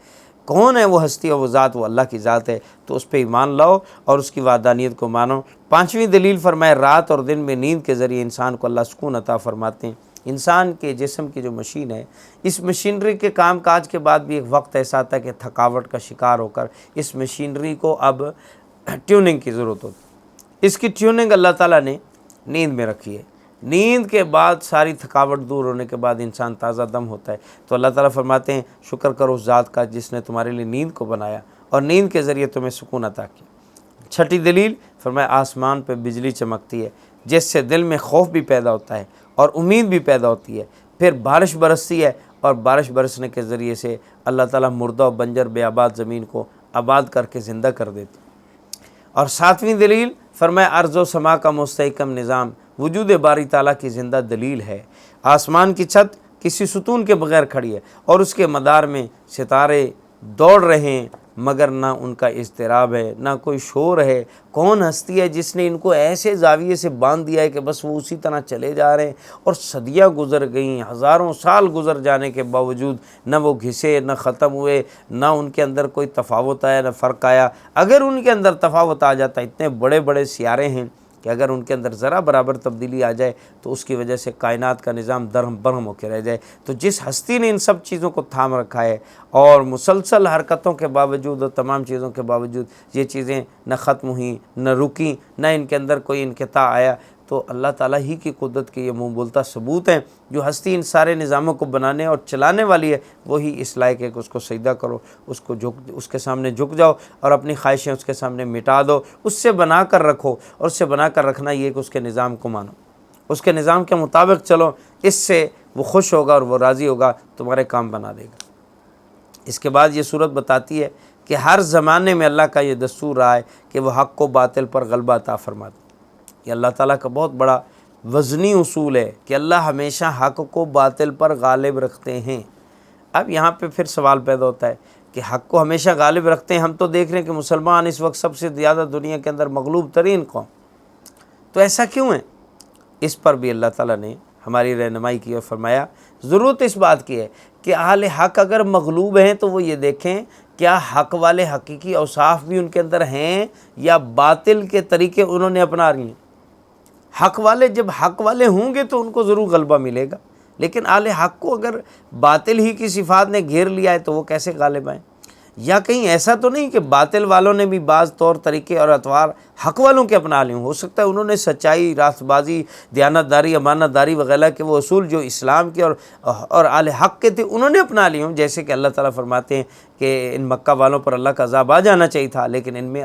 کون ہے وہ ہستی اور وہ ذات؟ وہ اللہ کی ذات ہے، تو اس پہ ایمان لاؤ اور اس کی وحدانیت کو مانو۔ پانچویں دلیل فرمائے رات اور دن میں نیند کے ذریعے انسان کو اللہ سکون عطا فرماتے ہیں۔ انسان کے جسم کی جو مشین ہے، اس مشینری کے کام کاج کے بعد بھی ایک وقت ایسا آتا ہے کہ تھکاوٹ کا شکار ہو کر اس مشینری کو اب ٹیوننگ کی ضرورت ہوتی ہے۔ اس کی ٹیوننگ اللہ تعالیٰ نے نیند میں رکھی ہے۔ نیند کے بعد ساری تھکاوٹ دور ہونے کے بعد انسان تازہ دم ہوتا ہے، تو اللہ تعالیٰ فرماتے ہیں شکر کرو اس ذات کا جس نے تمہارے لیے نیند کو بنایا اور نیند کے ذریعے تمہیں سکون عطا کیا۔ چھٹی دلیل فرمایا آسمان پہ بجلی چمکتی ہے جس سے دل میں خوف بھی پیدا ہوتا ہے اور امید بھی پیدا ہوتی ہے، پھر بارش برستی ہے اور بارش برسنے کے ذریعے سے اللہ تعالیٰ مردہ و بنجر بے آباد زمین کو آباد کر کے زندہ کر دیتے۔ اور ساتویں دلیل فرمایا ارض و سما کا مستحکم نظام وجود باری تعالیٰ کی زندہ دلیل ہے۔ آسمان کی چھت کسی ستون کے بغیر کھڑی ہے اور اس کے مدار میں ستارے دوڑ رہے ہیں، مگر نہ ان کا اضطراب ہے نہ کوئی شور ہے۔ کون ہستی ہے جس نے ان کو ایسے زاویے سے باندھ دیا ہے کہ بس وہ اسی طرح چلے جا رہے ہیں، اور صدیاں گزر گئیں، ہزاروں سال گزر جانے کے باوجود نہ وہ گھسے نہ ختم ہوئے، نہ ان کے اندر کوئی تفاوت آیا نہ فرق آیا۔ اگر ان کے اندر تفاوت آ جاتا، اتنے بڑے بڑے سیارے ہیں کہ اگر ان کے اندر ذرا برابر تبدیلی آ جائے تو اس کی وجہ سے کائنات کا نظام درہم برہم ہو کے رہ جائے۔ تو جس ہستی نے ان سب چیزوں کو تھام رکھا ہے اور مسلسل حرکتوں کے باوجود اور تمام چیزوں کے باوجود یہ چیزیں نہ ختم ہوئیں نہ رکیں نہ ان کے اندر کوئی انقطاع آیا، تو اللہ تعالیٰ ہی کی قدرت کے یہ منہ بولتا ثبوت ہیں۔ جو ہستی ان سارے نظاموں کو بنانے اور چلانے والی ہے وہی اس لائق ہے کہ اس کو سجدہ کرو، اس کے سامنے جھک جاؤ اور اپنی خواہشیں اس کے سامنے مٹا دو، اس سے بنا کر رکھو، اور اس سے بنا کر رکھنا یہ کہ اس کے نظام کو مانو، اس کے نظام کے مطابق چلو، اس سے وہ خوش ہوگا اور وہ راضی ہوگا، تمہارے کام بنا دے گا۔ اس کے بعد یہ صورت بتاتی ہے کہ ہر زمانے میں اللہ کا یہ دستور رہا ہے کہ وہ حق کو باطل پر غلبہ عطا فرماتا ہے۔ یہ اللہ تعالیٰ کا بہت بڑا وزنی اصول ہے کہ اللہ ہمیشہ حق کو باطل پر غالب رکھتے ہیں۔ اب یہاں پہ پھر سوال پیدا ہوتا ہے کہ حق کو ہمیشہ غالب رکھتے ہیں، ہم تو دیکھ رہے ہیں کہ مسلمان اس وقت سب سے زیادہ دنیا کے اندر مغلوب ترین قوم، تو ایسا کیوں ہے؟ اس پر بھی اللہ تعالیٰ نے ہماری رہنمائی کی اور فرمایا ضرورت اس بات کی ہے کہ اہل حق اگر مغلوب ہیں تو وہ یہ دیکھیں کیا حق والے حقیقی اوصاف بھی ان کے اندر ہیں یا باطل کے طریقے انہوں نے اپنا رہی ہیں۔ حق والے جب حق والے ہوں گے تو ان کو ضرور غلبہ ملے گا، لیکن اہل حق کو اگر باطل ہی کی صفات نے گھیر لیا ہے تو وہ کیسے غالب آئیں؟ یا کہیں ایسا تو نہیں کہ باطل والوں نے بھی بعض طور طریقے اور اطوار حق والوں کے اپنا لیے ہوں؟ ہو سکتا ہے انہوں نے سچائی، راست بازی، دیانت داری، امانت داری وغیرہ کے وہ اصول جو اسلام کے اور اہل حق کے تھے انہوں نے اپنا لیے ہوں، جیسے کہ اللہ تعالیٰ فرماتے ہیں کہ ان مکہ والوں پر اللہ کا عذاب آ جانا چاہیے تھا، لیکن ان میں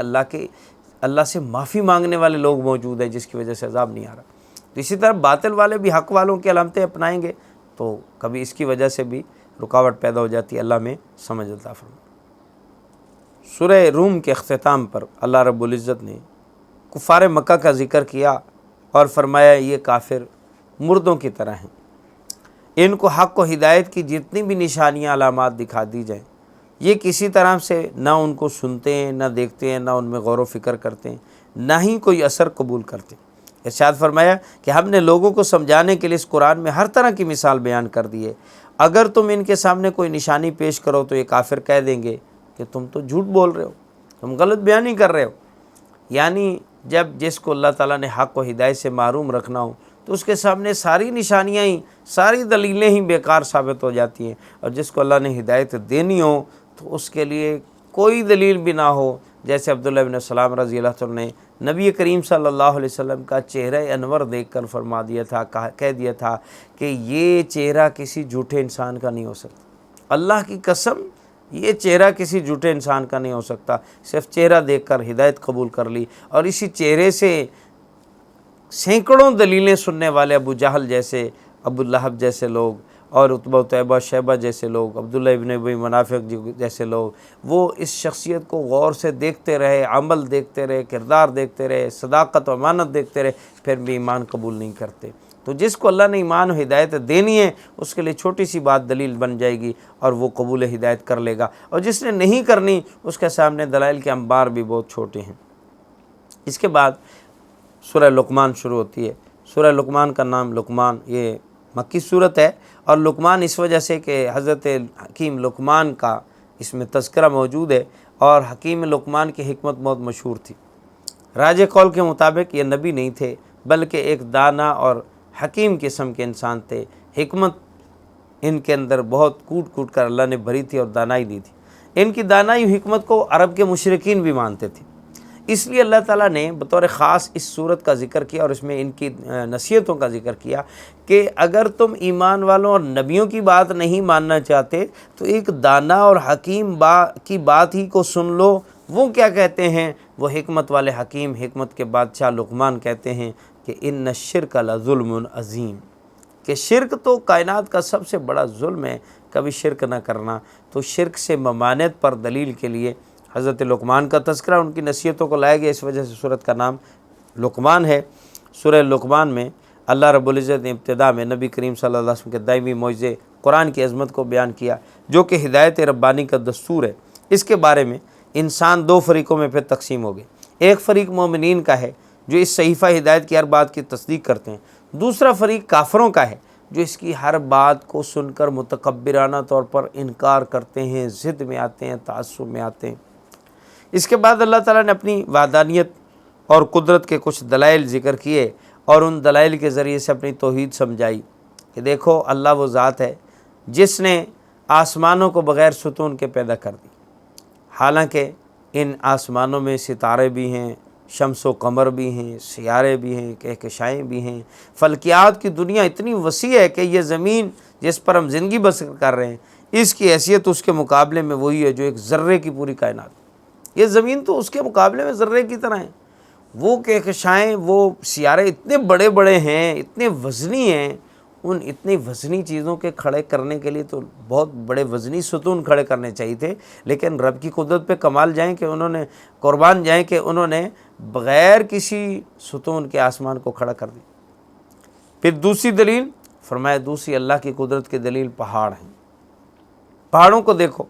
اللہ سے معافی مانگنے والے لوگ موجود ہیں جس کی وجہ سے عذاب نہیں آ رہا۔ تو اسی طرح باطل والے بھی حق والوں کی علامتیں اپنائیں گے تو کبھی اس کی وجہ سے بھی رکاوٹ پیدا ہو جاتی ہے۔ اللہ میں سمجھ عطا فرمائے۔ سورہ روم کے اختتام پر اللہ رب العزت نے کفار مکہ کا ذکر کیا اور فرمایا یہ کافر مردوں کی طرح ہیں، ان کو حق و ہدایت کی جتنی بھی نشانیاں علامات دکھا دی جائیں یہ کسی طرح سے نہ ان کو سنتے ہیں، نہ دیکھتے ہیں، نہ ان میں غور و فکر کرتے ہیں، نہ ہی کوئی اثر قبول کرتے ہیں۔ ارشاد فرمایا کہ ہم نے لوگوں کو سمجھانے کے لیے اس قرآن میں ہر طرح کی مثال بیان کر دی ہے، اگر تم ان کے سامنے کوئی نشانی پیش کرو تو یہ کافر کہہ دیں گے کہ تم تو جھوٹ بول رہے ہو، تم غلط بیانی کر رہے ہو۔ یعنی جب جس کو اللہ تعالیٰ نے حق و ہدایت سے محروم رکھنا ہو تو اس کے سامنے ساری نشانیاں ہی، ساری دلیلیں ہی بیکار ثابت ہو جاتی ہیں، اور جس کو اللہ نے ہدایت دینی ہو تو اس کے لیے کوئی دلیل بھی نہ ہو، جیسے عبداللہ بن سلام رضی اللہ عنہ نے نبی کریم صلی اللہ علیہ وسلم کا چہرہ انور دیکھ کر فرما دیا تھا، کہہ دیا تھا کہ یہ چہرہ کسی جھوٹے انسان کا نہیں ہو سکتا، اللہ کی قسم یہ چہرہ کسی جھوٹے انسان کا نہیں ہو سکتا۔ صرف چہرہ دیکھ کر ہدایت قبول کر لی، اور اسی چہرے سے سینکڑوں دلیلیں سننے والے ابو جہل جیسے، ابو لہب جیسے لوگ، اور عتبہ طیبہ شیبہ جیسے لوگ، عبداللہ ابن ابی منافق جیسے لوگ، وہ اس شخصیت کو غور سے دیکھتے رہے، عمل دیکھتے رہے، کردار دیکھتے رہے، صداقت و امانت دیکھتے رہے، پھر بھی ایمان قبول نہیں کرتے۔ تو جس کو اللہ نے ایمان و ہدایت دینی ہے اس کے لیے چھوٹی سی بات دلیل بن جائے گی اور وہ قبول ہدایت کر لے گا، اور جس نے نہیں کرنی اس کے سامنے دلائل کے انبار بھی بہت چھوٹے ہیں۔ اس کے بعد سورہ لقمان شروع ہوتی ہے۔ سورہ لقمان کا نام لقمان، یہ مکی صورت ہے، اور لقمان اس وجہ سے کہ حضرت حکیم لقمان کا اس میں تذکرہ موجود ہے، اور حکیم لقمان کی حکمت بہت مشہور تھی۔ راج قول کے مطابق یہ نبی نہیں تھے بلکہ ایک دانا اور حکیم قسم کے انسان تھے، حکمت ان کے اندر بہت کوٹ کوٹ کر اللہ نے بھری تھی اور دانائی دی تھی۔ ان کی دانائی و حکمت کو عرب کے مشرکین بھی مانتے تھے، اس لیے اللہ تعالیٰ نے بطور خاص اس صورت کا ذکر کیا اور اس میں ان کی نصیحتوں کا ذکر کیا کہ اگر تم ایمان والوں اور نبیوں کی بات نہیں ماننا چاہتے تو ایک دانا اور حکیم کی بات ہی کو سن لو۔ وہ کیا کہتے ہیں؟ وہ حکمت والے حکیم، حکمت کے بادشاہ لقمان کہتے ہیں کہ ان الشرک لظلم عظیم، کہ شرک تو کائنات کا سب سے بڑا ظلم ہے، کبھی شرک نہ کرنا۔ تو شرک سے ممانعت پر دلیل کے لیے حضرت لقمان کا تذکرہ، ان کی نصیحتوں کو لایا گیا، اس وجہ سے سورت کا نام لقمان ہے۔ سورہ لقمان میں اللہ رب العزت نے ابتدا میں نبی کریم صلی اللہ علیہ وسلم کے دائمی معجزے قرآن کی عظمت کو بیان کیا، جو کہ ہدایت ربانی کا دستور ہے۔ اس کے بارے میں انسان دو فریقوں میں پھر تقسیم ہو گئے۔ ایک فریق مومنین کا ہے جو اس صحیفہ ہدایت کی ہر بات کی تصدیق کرتے ہیں، دوسرا فریق کافروں کا ہے جو اس کی ہر بات کو سن کر متکبرانہ طور پر انکار کرتے ہیں، ضد میں آتے ہیں، تعصب میں آتے ہیں۔ اس کے بعد اللہ تعالیٰ نے اپنی وحدانیت اور قدرت کے کچھ دلائل ذکر کیے اور ان دلائل کے ذریعے سے اپنی توحید سمجھائی کہ دیکھو اللہ وہ ذات ہے جس نے آسمانوں کو بغیر ستون کے پیدا کر دی، حالانکہ ان آسمانوں میں ستارے بھی ہیں، شمس و قمر بھی ہیں، سیارے بھی ہیں، کہکشائیں بھی ہیں، فلکیات کی دنیا اتنی وسیع ہے کہ یہ زمین جس پر ہم زندگی بسر کر رہے ہیں اس کی حیثیت اس کے مقابلے میں وہی ہے جو ایک ذرے کی پوری کائنات۔ یہ زمین تو اس کے مقابلے میں ذرے کی طرح ہے، وہ کہکشائیں، وہ سیارے اتنے بڑے بڑے ہیں، اتنے وزنی ہیں، ان اتنی وزنی چیزوں کے کھڑے کرنے کے لیے تو بہت بڑے وزنی ستون کھڑے کرنے چاہیے تھے، لیکن رب کی قدرت پہ کمال جائیں کہ انہوں نے قربان جائیں کہ انہوں نے بغیر کسی ستون کے آسمان کو کھڑا کر دی۔ پھر دوسری دلیل فرمایا، دوسری اللہ کی قدرت کی دلیل پہاڑ ہیں۔ پہاڑوں کو دیکھو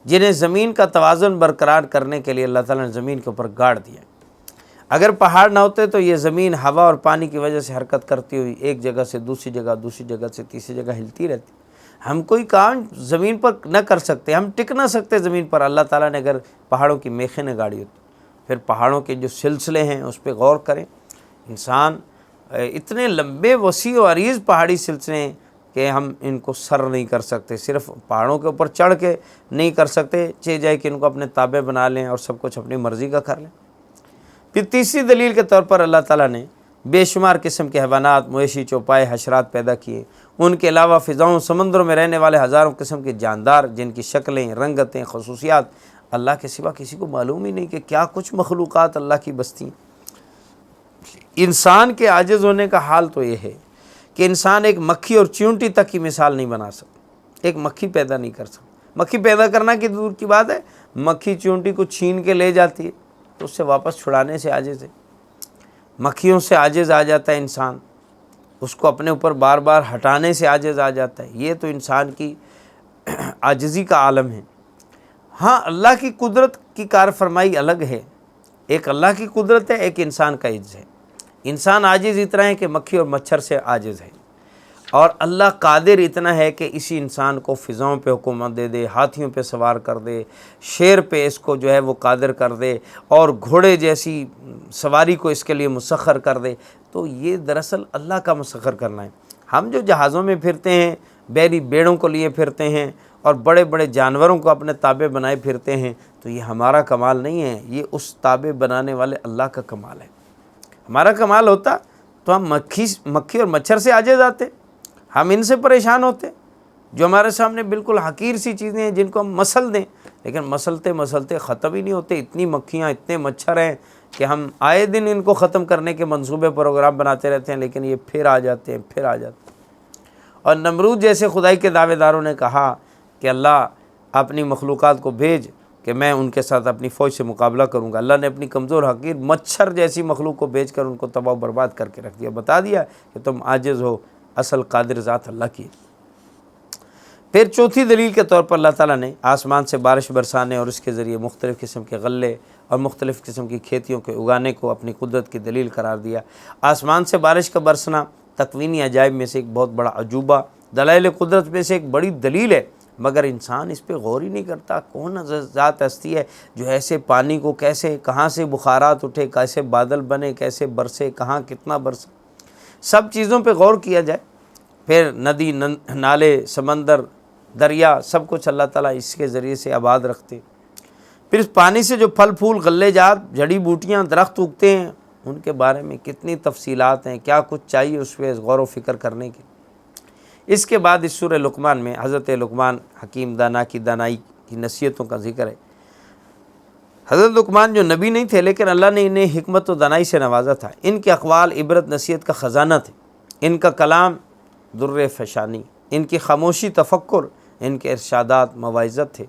جنہیں زمین کا توازن برقرار کرنے کے لیے اللہ تعالیٰ نے زمین کے اوپر گاڑ دیا ہے۔ اگر پہاڑ نہ ہوتے تو یہ زمین ہوا اور پانی کی وجہ سے حرکت کرتی ہوئی ایک جگہ سے دوسری جگہ، دوسری جگہ سے تیسری جگہ ہلتی رہتی۔ ہم کوئی کام زمین پر نہ کر سکتے، ہم ٹک نہ سکتے زمین پر، اللہ تعالیٰ نے اگر پہاڑوں کی میخیں نہ گاڑی ہوتی۔ پھر پہاڑوں کے جو سلسلے ہیں اس پہ غور کریں، انسان اتنے لمبے وسیع و عریض پہاڑی سلسلے ہیں کہ ہم ان کو سر نہیں کر سکتے، صرف پہاڑوں کے اوپر چڑھ کے نہیں کر سکتے، چاہے جائے کہ ان کو اپنے تابع بنا لیں اور سب کچھ اپنی مرضی کا کر لیں۔ پھر تیسری دلیل کے طور پر اللہ تعالیٰ نے بے شمار قسم کے حیوانات، مویشی، چوپائے، حشرات پیدا کیے۔ ان کے علاوہ فضاؤں، سمندروں میں رہنے والے ہزاروں قسم کے جاندار، جن کی شکلیں، رنگتیں، خصوصیات اللہ کے سوا کسی کو معلوم ہی نہیں کہ کیا کچھ مخلوقات اللہ کی بستی ہیں۔ انسان کے عاجز ہونے کا حال تو یہ ہے کہ انسان ایک مکھی اور چیونٹی تک کی مثال نہیں بنا سکتا، ایک مکھی پیدا نہیں کر سکتا۔ مکھی پیدا کرنا کی دور کی بات ہے، مکھی چیونٹی کو چھین کے لے جاتی ہے تو اس سے واپس چھڑانے سے عاجز ہے۔ مکھیوں سے عاجز آ جاتا ہے انسان، اس کو اپنے اوپر بار بار ہٹانے سے عاجز آ جاتا ہے۔ یہ تو انسان کی عاجزی کا عالم ہے۔ ہاں، اللہ کی قدرت کی کار فرمائی الگ ہے، ایک اللہ کی قدرت ہے، ایک انسان کا عجز ہے۔ انسان عاجز اتنا ہے کہ مکھی اور مچھر سے عاجز ہے، اور اللہ قادر اتنا ہے کہ اسی انسان کو فضاؤں پہ حکومت دے دے، ہاتھیوں پہ سوار کر دے، شیر پہ اس کو جو ہے وہ قادر کر دے، اور گھوڑے جیسی سواری کو اس کے لیے مسخر کر دے۔ تو یہ دراصل اللہ کا مسخر کرنا ہے۔ ہم جو جہازوں میں پھرتے ہیں، بحری بیڑوں کو لیے پھرتے ہیں، اور بڑے بڑے جانوروں کو اپنے تابع بنائے پھرتے ہیں، تو یہ ہمارا کمال نہیں ہے، یہ اس تابع بنانے والے اللہ کا کمال ہے۔ ہمارا کمال ہوتا تو ہم مکھی اور مچھر سے عاجز آتے، ہم ان سے پریشان ہوتے جو ہمارے سامنے بالکل حقیر سی چیزیں ہیں جن کو ہم مسل دیں، لیکن مسلتے مسلتے ختم ہی نہیں ہوتے۔ اتنی مکھیاں، اتنے مچھر ہیں کہ ہم آئے دن ان کو ختم کرنے کے منصوبے پروگرام بناتے رہتے ہیں، لیکن یہ پھر آ جاتے ہیں، پھر آ جاتے ہیں۔ اور نمرود جیسے خدائی کے دعوے داروں نے کہا کہ اللہ اپنی مخلوقات کو بھیج کہ میں ان کے ساتھ اپنی فوج سے مقابلہ کروں گا۔ اللہ نے اپنی کمزور حقیر مچھر جیسی مخلوق کو بھیج کر ان کو تباہ و برباد کر کے رکھ دیا، بتا دیا کہ تم عاجز ہو، اصل قادر ذات اللہ کی۔ پھر چوتھی دلیل کے طور پر اللہ تعالیٰ نے آسمان سے بارش برسانے اور اس کے ذریعے مختلف قسم کے غلے اور مختلف قسم کی کھیتیوں کے اگانے کو اپنی قدرت کی دلیل قرار دیا۔ آسمان سے بارش کا برسنا تکوینی عجائب میں سے ایک بہت بڑا عجوبہ، دلائل قدرت میں سے ایک بڑی دلیل ہے، مگر انسان اس پہ غور ہی نہیں کرتا۔ کون ذات ہستی ہے جو ایسے پانی کو کیسے، کہاں سے بخارات اٹھے، کیسے بادل بنے، کیسے برسے، کہاں کتنا برسے، سب چیزوں پہ غور کیا جائے۔ پھر ندی، نالے، سمندر، دریا، سب کچھ اللہ تعالیٰ اس کے ذریعے سے آباد رکھتے۔ پھر اس پانی سے جو پھل پھول، غلے جات، جڑی بوٹیاں، درخت اگتے ہیں، ان کے بارے میں کتنی تفصیلات ہیں، کیا کچھ چاہیے اس پہ غور و فکر کرنے کی۔ اس کے بعد اس سورہ لقمان میں حضرت لقمان حکیم دانا کی دانائی کی نصیحتوں کا ذکر ہے۔ حضرت لقمان جو نبی نہیں تھے، لیکن اللہ نے انہیں حکمت و دانائی سے نوازا تھا۔ ان کے اقوال عبرت نصیحت کا خزانہ تھے، ان کا کلام در فشانی، ان کی خاموشی تفکر، ان کے ارشادات مواعظت تھے۔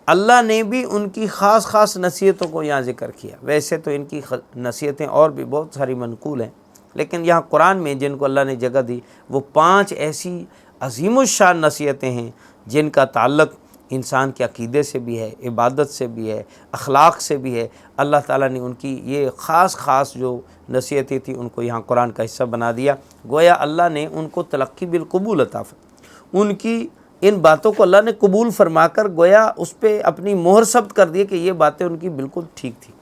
اللہ نے بھی ان کی خاص خاص نصیحتوں کو یہاں ذکر کیا۔ ویسے تو ان کی نصیحتیں اور بھی بہت ساری منقول ہیں، لیکن یہاں قرآن میں جن کو اللہ نے جگہ دی وہ 5 ایسی عظیم الشان نصیحتیں ہیں جن کا تعلق انسان کے عقیدے سے بھی ہے، عبادت سے بھی ہے، اخلاق سے بھی ہے۔ اللہ تعالیٰ نے ان کی یہ خاص خاص جو نصیحتیں تھیں ان کو یہاں قرآن کا حصہ بنا دیا۔ گویا اللہ نے ان کو تلقی بالقبول عطا فرمائی، ان کی ان باتوں کو اللہ نے قبول فرما کر گویا اس پہ اپنی مہر ثبت کر دی کہ یہ باتیں ان کی بالکل ٹھیک تھیں۔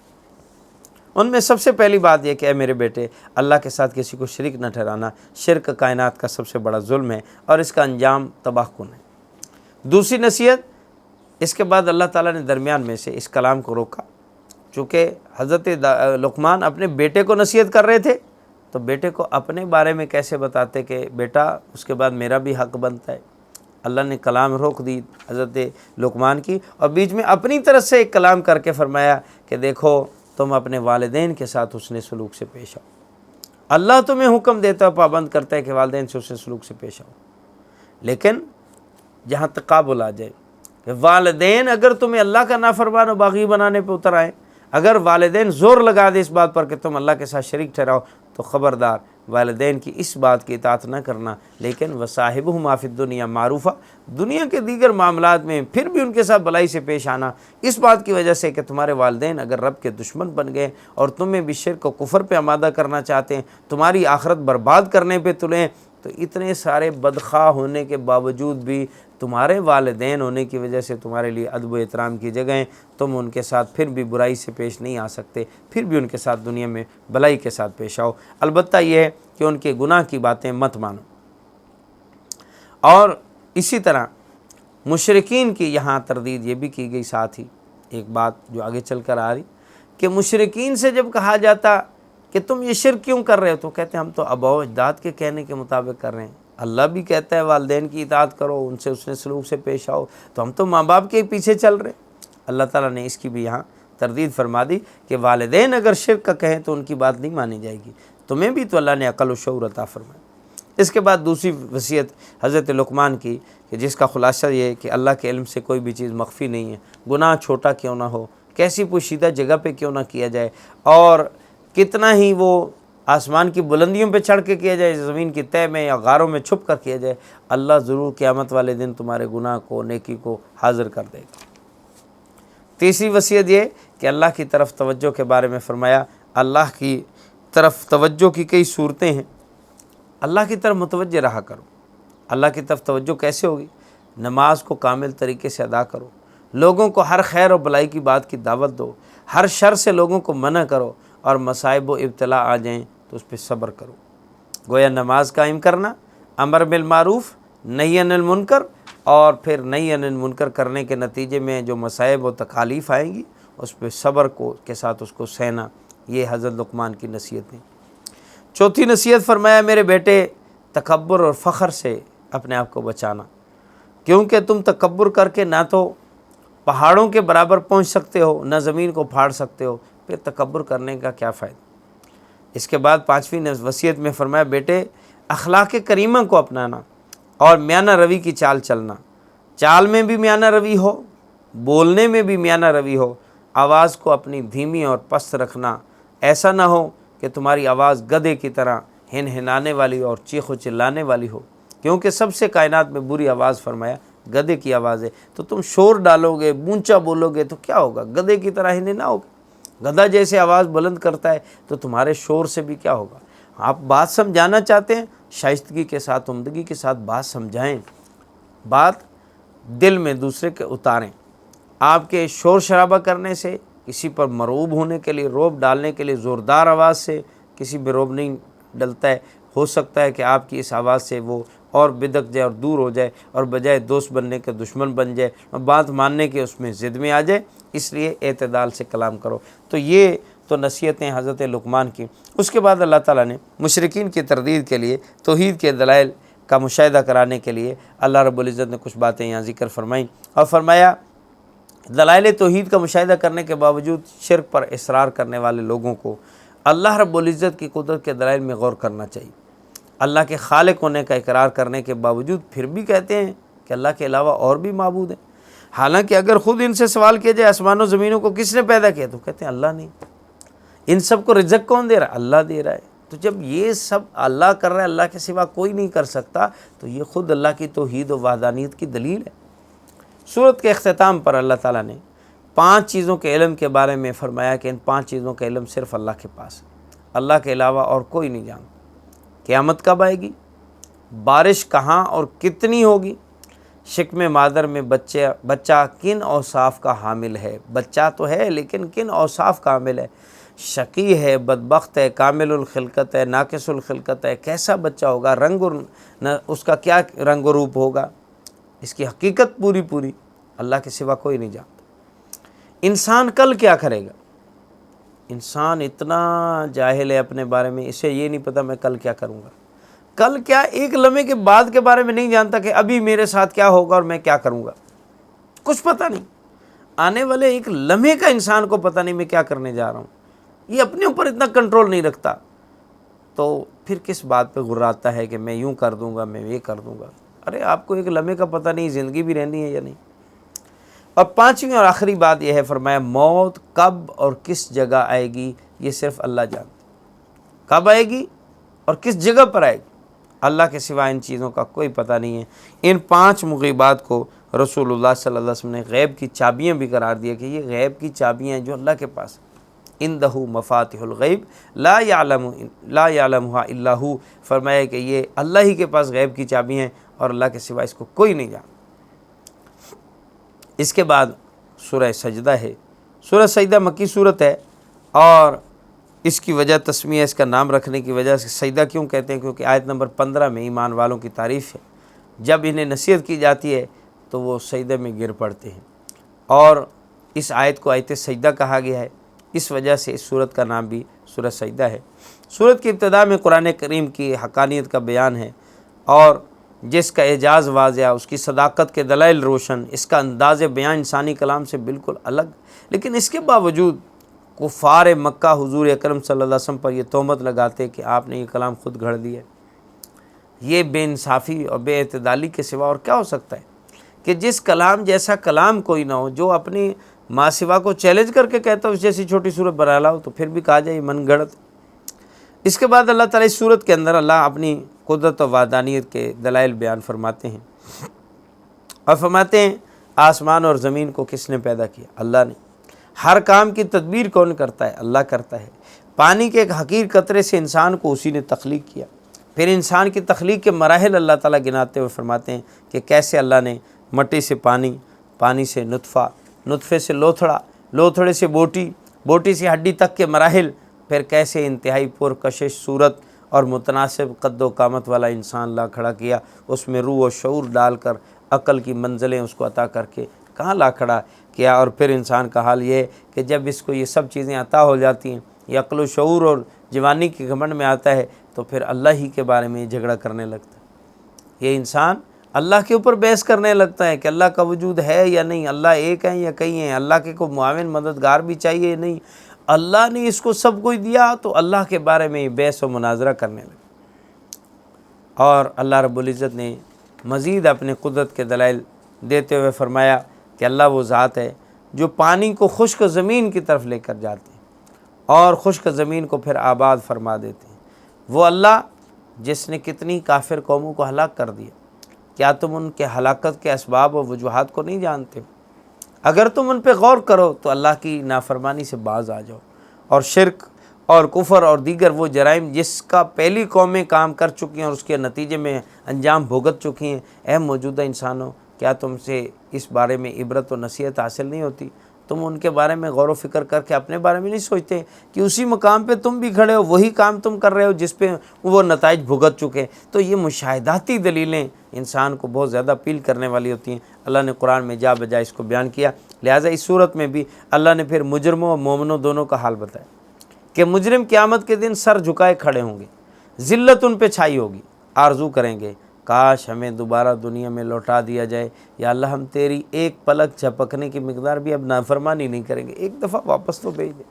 ان میں سب سے پہلی بات یہ کہ اے میرے بیٹے، اللہ کے ساتھ کسی کو شریک نہ ٹھہرانا۔ شرک کائنات کا سب سے بڑا ظلم ہے اور اس کا انجام تباہ کن ہے۔ دوسری نصیحت، اس کے بعد اللہ تعالیٰ نے درمیان میں سے اس کلام کو روکا، چونکہ حضرت لقمان اپنے بیٹے کو نصیحت کر رہے تھے، تو بیٹے کو اپنے بارے میں کیسے بتاتے کہ بیٹا اس کے بعد میرا بھی حق بنتا ہے۔ اللہ نے کلام روک دی حضرت لقمان کی، اور بیچ میں اپنی طرف سے ایک کلام کر کے فرمایا کہ دیکھو تم اپنے والدین کے ساتھ حسن سلوک سے پیش آؤ۔ اللہ تمہیں حکم دیتا ہے، پابند کرتا ہے کہ والدین سے حسن سلوک سے پیش آؤ، لیکن جہاں تقابل آ جائے کہ والدین اگر تمہیں اللہ کا نافرمان و باغی بنانے پہ اتر آئیں، اگر والدین زور لگا دے اس بات پر کہ تم اللہ کے ساتھ شریک ٹھہراؤ، تو خبردار والدین کی اس بات کی اطاعت نہ کرنا، لیکن وصاحبہما فی الدنیا معروفہ، دنیا کے دیگر معاملات میں پھر بھی ان کے ساتھ بھلائی سے پیش آنا، اس بات کی وجہ سے کہ تمہارے والدین اگر رب کے دشمن بن گئے اور تمہیں بھی شرک و کفر پہ آمادہ کرنا چاہتے ہیں، تمہاری آخرت برباد کرنے پہ تلیں، تو اتنے سارے بدخواہ ہونے کے باوجود بھی تمہارے والدین ہونے کی وجہ سے تمہارے لیے ادب و احترام کی جگہیں، تم ان کے ساتھ پھر بھی برائی سے پیش نہیں آ سکتے، پھر بھی ان کے ساتھ دنیا میں بھلائی کے ساتھ پیش آؤ۔ البتہ یہ ہے کہ ان کے گناہ کی باتیں مت مانو۔ اور اسی طرح مشرکین کی یہاں تردید یہ بھی کی گئی، ساتھ ہی ایک بات جو آگے چل کر آ رہی کہ مشرکین سے جب کہا جاتا کہ تم یہ شرک کیوں کر رہے ہو، تو کہتے ہیں ہم تو آباء و اجداد کے کہنے کے مطابق کر رہے ہیں، اللہ بھی کہتا ہے والدین کی اطاعت کرو، ان سے حسن سلوک سے پیش آؤ، تو ہم تو ماں باپ کے پیچھے چل رہے ہیں۔ اللہ تعالیٰ نے اس کی بھی یہاں تردید فرما دی کہ والدین اگر شرک کا کہیں تو ان کی بات نہیں مانی جائے گی، تمہیں بھی تو اللہ نے عقل و شعور عطا فرمایا۔ اس کے بعد دوسری وصیت حضرت لقمان کی کہ جس کا خلاصہ یہ ہے کہ اللہ کے علم سے کوئی بھی چیز مخفی نہیں ہے، گناہ چھوٹا کیوں نہ ہو، کیسی پوشیدہ جگہ پہ کیوں نہ کیا جائے، اور کتنا ہی وہ آسمان کی بلندیوں پہ چڑھ کے کیا جائے، زمین کی تہہ میں یا غاروں میں چھپ کر کیا جائے، اللہ ضرور قیامت والے دن تمہارے گناہ کو، نیکی کو حاضر کر دے گا۔ تیسری وصیت یہ کہ اللہ کی طرف توجہ کے بارے میں فرمایا، اللہ کی طرف توجہ کی کئی صورتیں ہیں، اللہ کی طرف متوجہ رہا کرو۔ اللہ کی طرف توجہ کیسے ہوگی؟ نماز کو کامل طریقے سے ادا کرو، لوگوں کو ہر خیر و بلائی کی بات کی دعوت دو، ہر شر سے لوگوں کو منع کرو، اور مصائب و ابتلا آ جائیں تو اس پہ صبر کرو۔ گویا نماز قائم کرنا، امر بالمعروف نہی عن المنکر، اور پھر نہی عن المنکر کرنے کے نتیجے میں جو مصائب و تکالیف آئیں گی اس پہ صبر کے ساتھ اس کو سہنا، یہ حضرت لقمان کی نصیحتیں۔ چوتھی نصیحت فرمایا، میرے بیٹے تکبر اور فخر سے اپنے آپ کو بچانا، کیونکہ تم تکبر کر کے نہ تو پہاڑوں کے برابر پہنچ سکتے ہو، نہ زمین کو پھاڑ سکتے ہو، پھر تکبر کرنے کا کیا فائدہ۔ اس کے بعد پانچویں وصیت میں فرمایا، بیٹے اخلاق کریمہ کو اپنانا اور میانہ روی کی چال چلنا، چال میں بھی میانہ روی ہو، بولنے میں بھی میانہ روی ہو، آواز کو اپنی دھیمی اور پست رکھنا، ایسا نہ ہو کہ تمہاری آواز گدھے کی طرح ہنہنانے والی اور چیخ و چلانے والی ہو، کیونکہ سب سے کائنات میں بری آواز فرمایا گدھے کی آواز ہے، تو تم شور ڈالو گے، اونچا بولو گے تو کیا ہوگا؟ گدھے کی طرح ہنہنا ہوگا۔ گدھا جیسے آواز بلند کرتا ہے تو تمہارے شور سے بھی کیا ہوگا؟ آپ بات سمجھانا چاہتے ہیں، شائستگی کے ساتھ، عمدگی کے ساتھ بات سمجھائیں، بات دل میں دوسرے کے اتاریں۔ آپ کے شور شرابہ کرنے سے، کسی پر مرعوب ہونے کے لیے، روب ڈالنے کے لیے زوردار آواز سے کسی پہ روب نہیں ڈلتا ہے۔ ہو سکتا ہے کہ آپ کی اس آواز سے وہ اور بدک جائے اور دور ہو جائے، اور بجائے دوست بننے کے دشمن بن جائے، اور بات ماننے کے اس میں ضد میں آ جائے، اس لیے اعتدال سے کلام کرو۔ تو یہ تو نصیحتیں حضرت لقمان کی۔ اس کے بعد اللہ تعالیٰ نے مشرکین کی تردید کے لیے، توحید کے دلائل کا مشاہدہ کرانے کے لیے اللہ رب العزت نے کچھ باتیں یہاں ذکر فرمائیں، اور فرمایا دلائل توحید کا مشاہدہ کرنے کے باوجود شرک پر اصرار کرنے والے لوگوں کو اللہ رب العزت کی قدرت کے دلائل میں غور کرنا چاہیے۔ اللہ کے خالق ہونے کا اقرار کرنے کے باوجود پھر بھی کہتے ہیں کہ اللہ کے علاوہ اور بھی معبود ہیں، حالانکہ اگر خود ان سے سوال کیا جائے آسمانوں زمینوں کو کس نے پیدا کیا، تو کہتے ہیں اللہ نہیں۔ ان سب کو رزق کون دے رہا ہے؟ اللہ دے رہا ہے۔ تو جب یہ سب اللہ کر رہا ہے، اللہ کے سوا کوئی نہیں کر سکتا، تو یہ خود اللہ کی توحید و وحدانیت کی دلیل ہے۔ سورت کے اختتام پر اللہ تعالیٰ نے 5 چیزوں کے علم کے بارے میں فرمایا کہ ان 5 چیزوں کا علم صرف اللہ کے پاس ہے، اللہ کے علاوہ اور کوئی نہیں جانتا۔ قیامت کب آئے گی، بارش کہاں اور کتنی ہوگی، شکم مادر میں بچہ کن اوصاف کا حامل ہے، بچہ تو ہے لیکن کن اوصاف کا حامل ہے، شقی ہے، بدبخت ہے، کامل الخلقت ہے، ناقص الخلقت ہے، کیسا بچہ ہوگا، رنگ اس کا کیا رنگ و روپ ہوگا، اس کی حقیقت پوری اللہ کے سوا کوئی نہیں جانتا۔ انسان کل کیا کرے گا، انسان اتنا جاہل ہے اپنے بارے میں، اسے یہ نہیں پتہ میں کل کیا کروں گا، کل کیا ایک لمحے کے بعد کے بارے میں نہیں جانتا کہ ابھی میرے ساتھ کیا ہوگا اور میں کیا کروں گا، کچھ پتہ نہیں۔ آنے والے ایک لمحے کا انسان کو پتہ نہیں میں کیا کرنے جا رہا ہوں، یہ اپنے اوپر اتنا کنٹرول نہیں رکھتا، تو پھر کس بات پہ غراتا ہے کہ میں یوں کر دوں گا، میں یہ کر دوں گا۔ ارے آپ کو ایک لمحے کا پتہ نہیں زندگی بھی رہنی ہے یا نہیں۔ اور 5ویں اور آخری بات یہ ہے، فرمایا موت کب اور کس جگہ آئے گی یہ صرف اللہ جانتا، کب آئے گی اور کس جگہ پر آئے گی، اللہ کے سوا ان چیزوں کا کوئی پتہ نہیں ہے۔ ان 5 مغیبات کو رسول اللہ صلی اللہ علیہ وسلم نے غیب کی چابیاں بھی قرار دیا کہ یہ غیب کی چابیاں ہیں جو اللہ کے پاس ہیں۔ عندہ مفاتح الغیب لا یعلمها الا هو، فرمایا کہ یہ اللہ ہی کے پاس غیب کی چابیاں ہیں اور اللہ کے سوا اس کو کوئی نہیں جانتا۔ اس کے بعد سورہ سجدہ ہے۔ سورہ سجدہ مکی صورت ہے، اور اس کی وجہ تسمیہ، اس کا نام رکھنے کی وجہ سے سجدہ کیوں کہتے ہیں، کیونکہ آیت نمبر 15 میں ایمان والوں کی تعریف ہے، جب انہیں نصیحت کی جاتی ہے تو وہ سجدے میں گر پڑتے ہیں، اور اس آیت کو آیت سجدہ کہا گیا ہے، اس وجہ سے اس سورت کا نام بھی سورۃ سجدہ ہے۔ سورت کی ابتدا میں قرآن کریم کی حقانیت کا بیان ہے، اور جس کا اعجاز واضح، اس کی صداقت کے دلائل روشن، اس کا انداز بیان انسانی کلام سے بالکل الگ، لیکن اس کے باوجود کفار مکہ حضور اکرم صلی اللہ علیہ وسلم پر یہ تہمت لگاتے کہ آپ نے یہ کلام خود گھڑ دیا ہے۔ یہ بے انصافی اور بے اعتدالی کے سوا اور کیا ہو سکتا ہے کہ جس کلام جیسا کلام کوئی نہ ہو، جو اپنی ماں سوا کو چیلنج کر کے کہتا ہے اس جیسی چھوٹی صورت بنا لاؤ، تو پھر بھی کہا جائے یہ من گھڑت۔ اس کے بعد اللہ تعالیٰ اس صورت کے اندر اللہ اپنی قدرت و وحدانیت کے دلائل بیان فرماتے ہیں، اور فرماتے ہیں آسمان اور زمین کو کس نے پیدا کیا؟ اللہ نے۔ ہر کام کی تدبیر کون کرتا ہے؟ اللہ کرتا ہے۔ پانی کے ایک حقیر قطرے سے انسان کو اسی نے تخلیق کیا۔ پھر انسان کی تخلیق کے مراحل اللہ تعالیٰ گناتے ہوئے فرماتے ہیں کہ کیسے اللہ نے مٹی سے پانی، پانی سے نطفہ، نطفے سے لوتھڑا، لوتھڑے سے بوٹی، بوٹی سے ہڈی تک کے مراحل، پھر کیسے انتہائی پرکشش صورت اور متناسب قد و قامت والا انسان لا کھڑا کیا، اس میں روح و شعور ڈال کر عقل کی منزلیں اس کو عطا کر کے کہاں لا کھڑا کیا۔ اور پھر انسان کا حال یہ ہے کہ جب اس کو یہ سب چیزیں عطا ہو جاتی ہیں، یہ عقل و شعور اور جوانی کے گھمنڈ میں آتا ہے، تو پھر اللہ ہی کے بارے میں جھگڑا کرنے لگتا ہے۔ یہ انسان اللہ کے اوپر بحث کرنے لگتا ہے کہ اللہ کا وجود ہے یا نہیں، اللہ ایک ہے یا کئی ہیں، اللہ کے کوئی معاون مددگار بھی چاہیے یا نہیں، اللہ نے اس کو سب کچھ دیا، تو اللہ کے بارے میں بحث و مناظرہ کرنے لگا۔ اور اللہ رب العزت نے مزید اپنے قدرت کے دلائل دیتے ہوئے فرمایا کہ اللہ وہ ذات ہے جو پانی کو خشک زمین کی طرف لے کر جاتے ہیں اور خشک زمین کو پھر آباد فرما دیتے ہیں۔ وہ اللہ جس نے کتنی کافر قوموں کو ہلاک کر دیا، کیا تم ان کے ہلاکت کے اسباب و وجوہات کو نہیں جانتے ہو؟ اگر تم ان پہ غور کرو تو اللہ کی نافرمانی سے باز آ جاؤ، اور شرک اور کفر اور دیگر وہ جرائم جس کا پہلی قومیں کام کر چکی ہیں اور اس کے نتیجے میں انجام بھگت چکی ہیں، اے موجودہ انسانوں، کیا تم سے اس بارے میں عبرت و نصیحت حاصل نہیں ہوتی؟ تم ان کے بارے میں غور و فکر کر کے اپنے بارے میں نہیں سوچتے کہ اسی مقام پہ تم بھی کھڑے ہو، وہی کام تم کر رہے ہو جس پہ وہ نتائج بھگت چکے۔ تو یہ مشاہداتی دلیلیں انسان کو بہت زیادہ اپیل کرنے والی ہوتی ہیں۔ اللہ نے قرآن میں جا بجا اس کو بیان کیا، لہٰذا اس صورت میں بھی اللہ نے پھر مجرموں اور مومنوں دونوں کا حال بتایا کہ مجرم قیامت کے دن سر جھکائے کھڑے ہوں گے، ذلت ان پہ چھائی ہوگی، آرزو کریں گے کاش ہمیں دوبارہ دنیا میں لوٹا دیا جائے، یا اللہ ہم تیری ایک پلک جھپکنے کی مقدار بھی اب نافرمانی نہیں کریں گے، ایک دفعہ واپس تو بھیج دے۔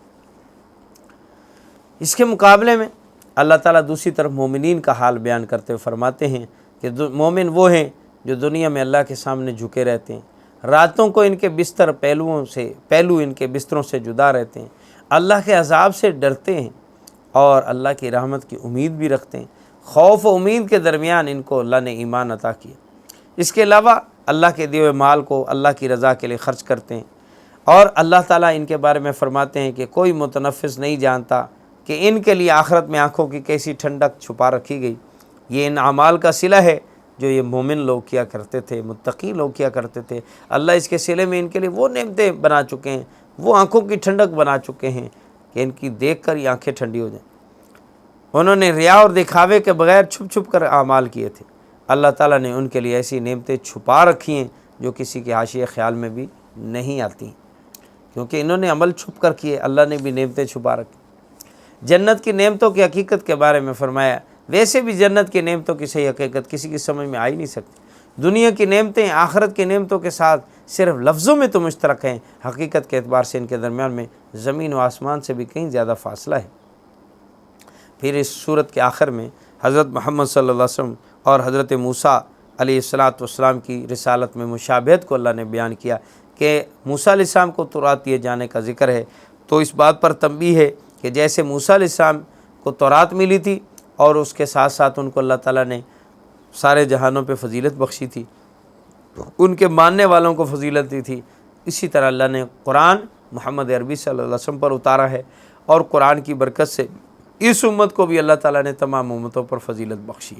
اس کے مقابلے میں اللہ تعالیٰ دوسری طرف مومنین کا حال بیان کرتے ہوئے فرماتے ہیں کہ مومن وہ ہیں جو دنیا میں اللہ کے سامنے جھکے رہتے ہیں، راتوں کو ان کے بستر پہلو ان کے بستروں سے جدا رہتے ہیں، اللہ کے عذاب سے ڈرتے ہیں اور اللہ کی رحمت کی امید بھی رکھتے ہیں۔ خوف و امید کے درمیان ان کو اللہ نے ایمان عطا کیا۔ اس کے علاوہ اللہ کے دیے ہوئے مال کو اللہ کی رضا کے لیے خرچ کرتے ہیں، اور اللہ تعالیٰ ان کے بارے میں فرماتے ہیں کہ کوئی متنفس نہیں جانتا کہ ان کے لیے آخرت میں آنکھوں کی کیسی ٹھنڈک چھپا رکھی گئی۔ یہ ان اعمال کا صلہ ہے جو یہ مومن لوگ کیا کرتے تھے، متقی لوگ کیا کرتے تھے۔ اللہ اس کے صلے میں ان کے لیے وہ نعمتیں بنا چکے ہیں، وہ آنکھوں کی ٹھنڈک بنا چکے ہیں کہ ان کی دیکھ کر یہ آنکھیں ٹھنڈی ہو جائیں۔ انہوں نے ریا اور دکھاوے کے بغیر چھپ چھپ کر اعمال کیے تھے، اللہ تعالیٰ نے ان کے لیے ایسی نعمتیں چھپا رکھی ہیں جو کسی کے حاشیے خیال میں بھی نہیں آتی، کیونکہ انہوں نے عمل چھپ کر کیے، اللہ نے بھی نعمتیں چھپا رکھی۔ جنت کی نعمتوں کی حقیقت کے بارے میں فرمایا، ویسے بھی جنت کی نعمتوں کی صحیح حقیقت کسی کی سمجھ میں آ ہی نہیں سکتی۔ دنیا کی نعمتیں آخرت کی نعمتوں کے ساتھ صرف لفظوں میں تو مشترک ہیں، حقیقت کے اعتبار سے ان کے درمیان میں زمین و آسمان سے بھی کہیں زیادہ فاصلہ ہے۔ پھر اس صورت کے آخر میں حضرت محمد صلی اللہ علیہ وسلم اور حضرت موسیٰ علیہ السلام کی رسالت میں مشابہت کو اللہ نے بیان کیا کہ موسیٰ علیہ السلام کو تورات دیے جانے کا ذکر ہے، تو اس بات پر تنبیہ ہے کہ جیسے موسیٰ علیہ السلام کو تورات ملی تھی اور اس کے ساتھ ساتھ ان کو اللہ تعالیٰ نے سارے جہانوں پہ فضیلت بخشی تھی، ان کے ماننے والوں کو فضیلت دی تھی، اسی طرح اللہ نے قرآن محمد عربی صلی اللہ علیہ وسلم پر اتارا ہے، اور قرآن کی برکت سے اس امت کو بھی اللہ تعالیٰ نے تمام امتوں پر فضیلت بخشی۔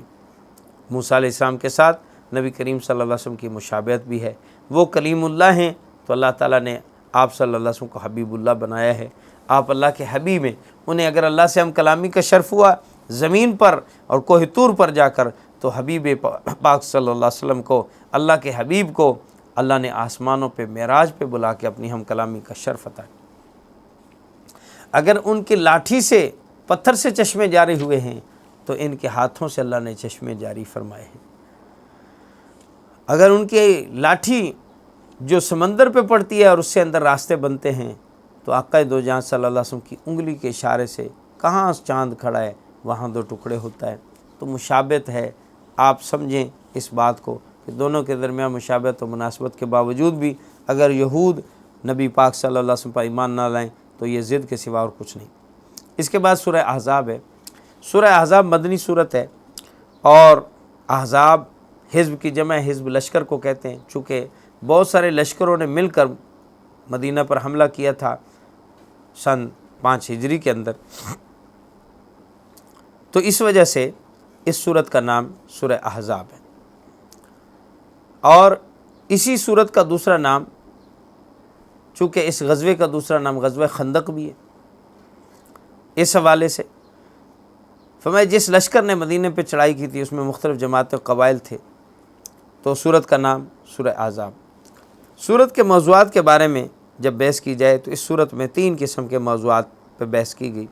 موسیٰ علیہ السلام کے ساتھ نبی کریم صلی اللہ علیہ وسلم کی مشابہت بھی ہے، وہ کلیم اللہ ہیں تو اللہ تعالیٰ نے آپ صلی اللہ علیہ وسلم کو حبیب اللہ بنایا ہے، آپ اللہ کے حبیب ہیں، انہیں اگر اللہ سے ہم کلامی کا شرف ہوا زمین پر اور کوہ طور پر جا کر، تو حبیب پاک صلی اللہ علیہ وسلم کو، اللہ کے حبیب کو اللہ نے آسمانوں پہ معراج پہ بلا کے اپنی ہم کلامی کا شرف عطا کیا۔ اگر ان کی لاٹھی سے، پتھر سے چشمے جاری ہوئے ہیں تو ان کے ہاتھوں سے اللہ نے چشمے جاری فرمائے ہیں۔ اگر ان کی لاٹھی جو سمندر پہ پڑتی ہے اور اس سے اندر راستے بنتے ہیں تو آقا دو جہاں صلی اللہ علیہ وسلم کی انگلی کے اشارے سے کہاں چاند کھڑا ہے وہاں دو ٹکڑے ہوتا ہے۔ تو مشابہت ہے، آپ سمجھیں اس بات کو کہ دونوں کے درمیان مشابہت و مناسبت کے باوجود بھی اگر یہود نبی پاک صلی اللہ علیہ وسلم پر ایمان نہ لائیں تو یہ ضد کے سوا اور کچھ نہیں۔ اس کے بعد سورہ احزاب ہے۔ سورہ احزاب مدنی صورت ہے، اور احزاب حزب کی جمع حزب لشکر کو کہتے ہیں، چونکہ بہت سارے لشکروں نے مل کر مدینہ پر حملہ کیا تھا سن 5 ہجری کے اندر، تو اس وجہ سے اس سورت کا نام سورہ احزاب ہے۔ اور اسی سورت کا دوسرا نام، چونکہ اس غزوے کا دوسرا نام غزوہ خندق بھی ہے، اس حوالے سے فرمایا جس لشکر نے مدینہ پہ چڑھائی کی تھی اس میں مختلف جماعت و قبائل تھے، تو سورت کا نام سورہ احزاب۔ سورت کے موضوعات کے بارے میں جب بحث کی جائے تو اس سورت میں 3 قسم کے موضوعات پہ بحث کی گئی۔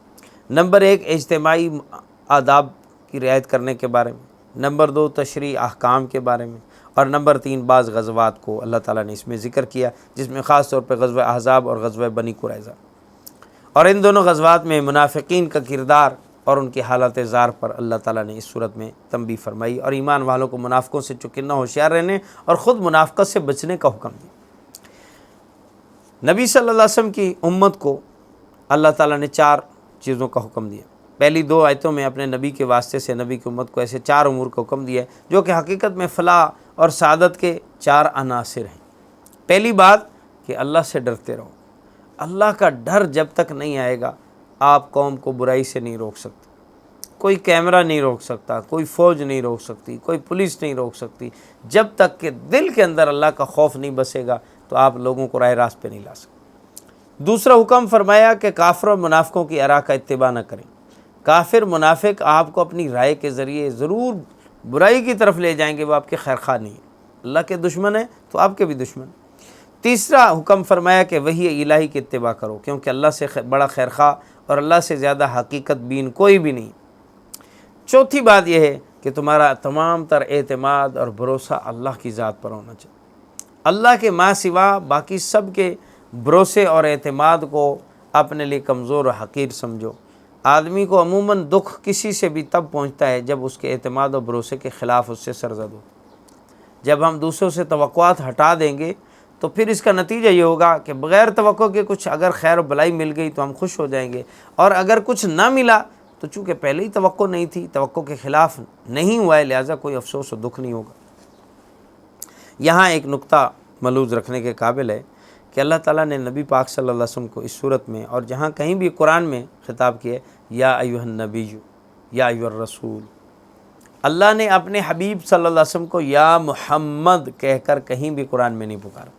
نمبر 1 اجتماعی آداب کی رعایت کرنے کے بارے میں، نمبر 2 تشریع احکام کے بارے میں، اور نمبر 3 بعض غزوات کو اللہ تعالیٰ نے اس میں ذکر کیا، جس میں خاص طور پہ غزوہ احزاب اور غزوہ بنی قریظہ۔ اور ان دونوں غزوات میں منافقین کا کردار اور ان کی حالت زار پر اللہ تعالیٰ نے اس صورت میں تنبیہ فرمائی، اور ایمان والوں کو منافقوں سے چکنا ہوشیار رہنے اور خود منافقت سے بچنے کا حکم دیا۔ نبی صلی اللہ علیہ وسلم کی امت کو اللہ تعالیٰ نے 4 چیزوں کا حکم دیا۔ پہلی 2 آیتوں میں اپنے نبی کے واسطے سے نبی کی امت کو ایسے 4 امور کا حکم دیا ہے جو کہ حقیقت میں فلاح اور سعادت کے 4 عناصر ہیں۔ پہلی بات کہ اللہ سے ڈرتے رہو۔ اللہ کا ڈر جب تک نہیں آئے گا آپ قوم کو برائی سے نہیں روک سکتے۔ کوئی کیمرہ نہیں روک سکتا، کوئی فوج نہیں روک سکتی، کوئی پولیس نہیں روک سکتی۔ جب تک کہ دل کے اندر اللہ کا خوف نہیں بسے گا تو آپ لوگوں کو راہ راست پہ نہیں لا سکتے۔ دوسرا حکم فرمایا کہ کافر اور منافقوں کی آراء کا اتباع نہ کریں۔ کافر منافق آپ کو اپنی رائے کے ذریعے ضرور برائی کی طرف لے جائیں گے، وہ آپ کے خیر خواہ نہیں ہیں۔ اللہ کے دشمن ہیں تو آپ کے بھی دشمن۔ تیسرا حکم فرمایا کہ وحی الہی کی اتباع کرو، کیونکہ اللہ سے بڑا خیر خواہ اور اللہ سے زیادہ حقیقت بین کوئی بھی نہیں۔ چوتھی بات یہ ہے کہ تمہارا تمام تر اعتماد اور بھروسہ اللہ کی ذات پر ہونا چاہیے۔ اللہ کے ماں سوا باقی سب کے بھروسے اور اعتماد کو اپنے لیے کمزور و حقیر سمجھو۔ آدمی کو عموماً دکھ کسی سے بھی تب پہنچتا ہے جب اس کے اعتماد اور بھروسے کے خلاف اس سے سرزد ہو۔ جب ہم دوسروں سے توقعات ہٹا دیں گے تو پھر اس کا نتیجہ یہ ہوگا کہ بغیر توقع کے کچھ اگر خیر و بلائی مل گئی تو ہم خوش ہو جائیں گے، اور اگر کچھ نہ ملا تو چونکہ پہلے ہی توقع نہیں تھی، توقع کے خلاف نہیں ہوا ہے، لہٰذا کوئی افسوس و دکھ نہیں ہوگا۔ یہاں ایک نقطہ ملحوظ رکھنے کے قابل ہے کہ اللہ تعالیٰ نے نبی پاک صلی اللہ علیہ وسلم کو اس صورت میں اور جہاں کہیں بھی قرآن میں خطاب کیا ہے، یا ایھا النبی یا ایھا الرسول، اللہ نے اپنے حبیب صلی اللہ علیہ وسلم کو یا محمد کہہ کر کہیں بھی قرآن میں نہیں پکارا۔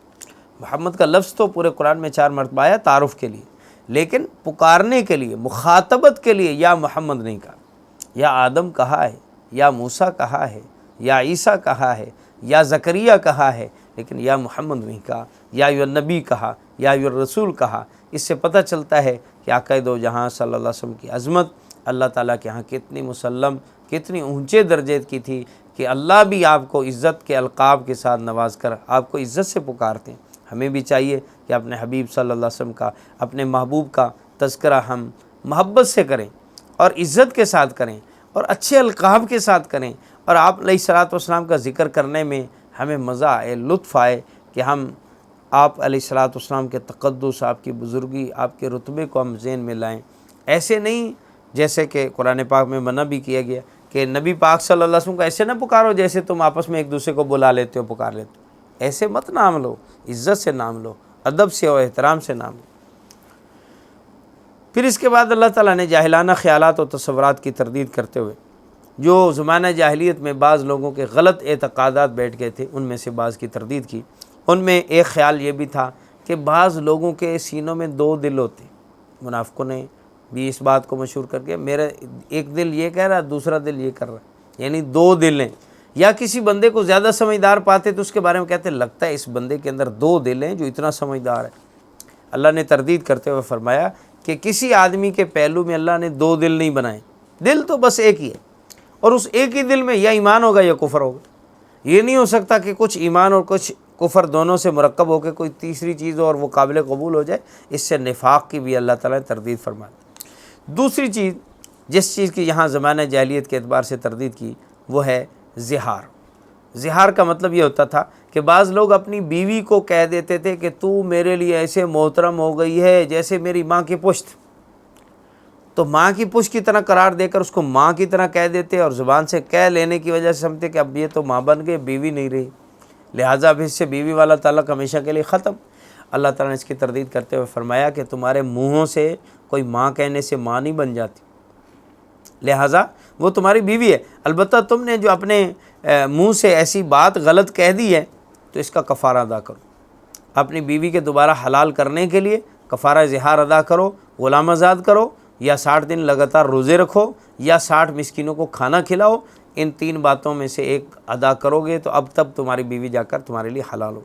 محمد کا لفظ تو پورے قرآن میں 4 مرتبہ آیا تعارف کے لیے، لیکن پکارنے کے لیے، مخاطبت کے لیے یا محمد نہیں کہا۔ یا آدم کہا ہے، یا موسیٰ کہا ہے، یا عیسیٰ کہا ہے، یا زکریا کہا ہے، لیکن یا محمد نہیں کہا، یا ایھا النبی کہا، یا ایھا الرسول کہا۔ اس سے پتہ چلتا ہے کہ آقا دو جہاں صلی اللہ علیہ وسلم کی عظمت اللہ تعالیٰ کے ہاں کتنی مسلم، کتنی اونچے درجے کی تھی کہ اللہ بھی آپ کو عزت کے القاب کے ساتھ نواز کر آپ کو عزت سے پکارتے ہیں۔ ہمیں بھی چاہیے کہ اپنے حبیب صلی اللہ علیہ وسلم کا، اپنے محبوب کا تذکرہ ہم محبت سے کریں اور عزت کے ساتھ کریں اور اچھے القاب کے ساتھ کریں، اور آپ علیہ الصلوۃ والسلام کا ذکر کرنے میں ہمیں مزہ آئے، لطف آئے کہ ہم آپ علیہ الصلوۃ والسلام کے تقدس، آپ کی بزرگی، آپ کے رتبے کو ہم ذہن میں لائیں۔ ایسے نہیں جیسے کہ قرآن پاک میں منع بھی کیا گیا کہ نبی پاک صلی اللہ علیہ وسلم کو ایسے نہ پکارو جیسے تم آپس میں ایک دوسرے کو بلا لیتے ہو، پکار لیتے ہو۔ ایسے مت نام لو، عزت سے نام لو، ادب سے اور احترام سے نام لو۔ پھر اس کے بعد اللہ تعالیٰ نے جاہلانہ خیالات و تصورات کی تردید کرتے ہوئے جو زمانہ جاہلیت میں بعض لوگوں کے غلط اعتقادات بیٹھ گئے تھے، ان میں سے بعض کی تردید کی۔ ان میں ایک خیال یہ بھی تھا کہ بعض لوگوں کے سینوں میں 2 دل ہوتے ہیں۔ منافقوں نے بھی اس بات کو مشہور کر کے میرا ایک دل یہ کہہ رہا ہے، دوسرا دل یہ کر رہا ہے۔ یعنی 2 دل ہیں، یا کسی بندے کو زیادہ سمجھدار پاتے تو اس کے بارے میں کہتے ہیں لگتا ہے اس بندے کے اندر 2 دل ہیں جو اتنا سمجھدار ہے۔ اللہ نے تردید کرتے ہوئے فرمایا کہ کسی آدمی کے پہلو میں اللہ نے 2 دل نہیں بنائے، دل تو بس ایک ہی ہے، اور اس ایک ہی دل میں یا ایمان ہوگا یا کفر ہوگا۔ یہ نہیں ہو سکتا کہ کچھ ایمان اور کچھ کفر دونوں سے مرکب ہو کے کوئی تیسری چیز ہو اور وہ قابل قبول ہو جائے، اس سے نفاق کی بھی اللہ تعالیٰ نے تردید فرمائی۔ دوسری چیز جس چیز کی یہاں زمانہ جاہلیت کے اعتبار سے تردید کی وہ ہے زہار۔ زہار کا مطلب یہ ہوتا تھا کہ بعض لوگ اپنی بیوی کو کہہ دیتے تھے کہ تو میرے لیے ایسے محترم ہو گئی ہے جیسے میری ماں کی پشت، تو ماں کی پشت کی طرح قرار دے کر اس کو ماں کی طرح کہہ دیتے، اور زبان سے کہہ لینے کی وجہ سے سمجھتے کہ اب یہ تو ماں بن گئے، بیوی نہیں رہی، لہٰذا اب اس سے بیوی والا تعلق ہمیشہ کے لیے ختم۔ اللہ تعالیٰ نے اس کی تردید کرتے ہوئے فرمایا کہ تمہارے منہوں سے کوئی ماں کہنے سے ماں نہیں بن جاتی، لہٰذا وہ تمہاری بیوی ہے۔ البتہ تم نے جو اپنے منہ سے ایسی بات غلط کہہ دی ہے تو اس کا کفارہ ادا کرو، اپنی بیوی کے دوبارہ حلال کرنے کے لیے کفارہ زہار ادا کرو، غلام آزاد کرو، یا 60 دن لگاتار روزے رکھو، یا 60 مسکینوں کو کھانا کھلاؤ۔ ان 3 باتوں میں سے ایک ادا کرو گے تو اب تب تمہاری بیوی جا کر تمہارے لیے حلال ہو۔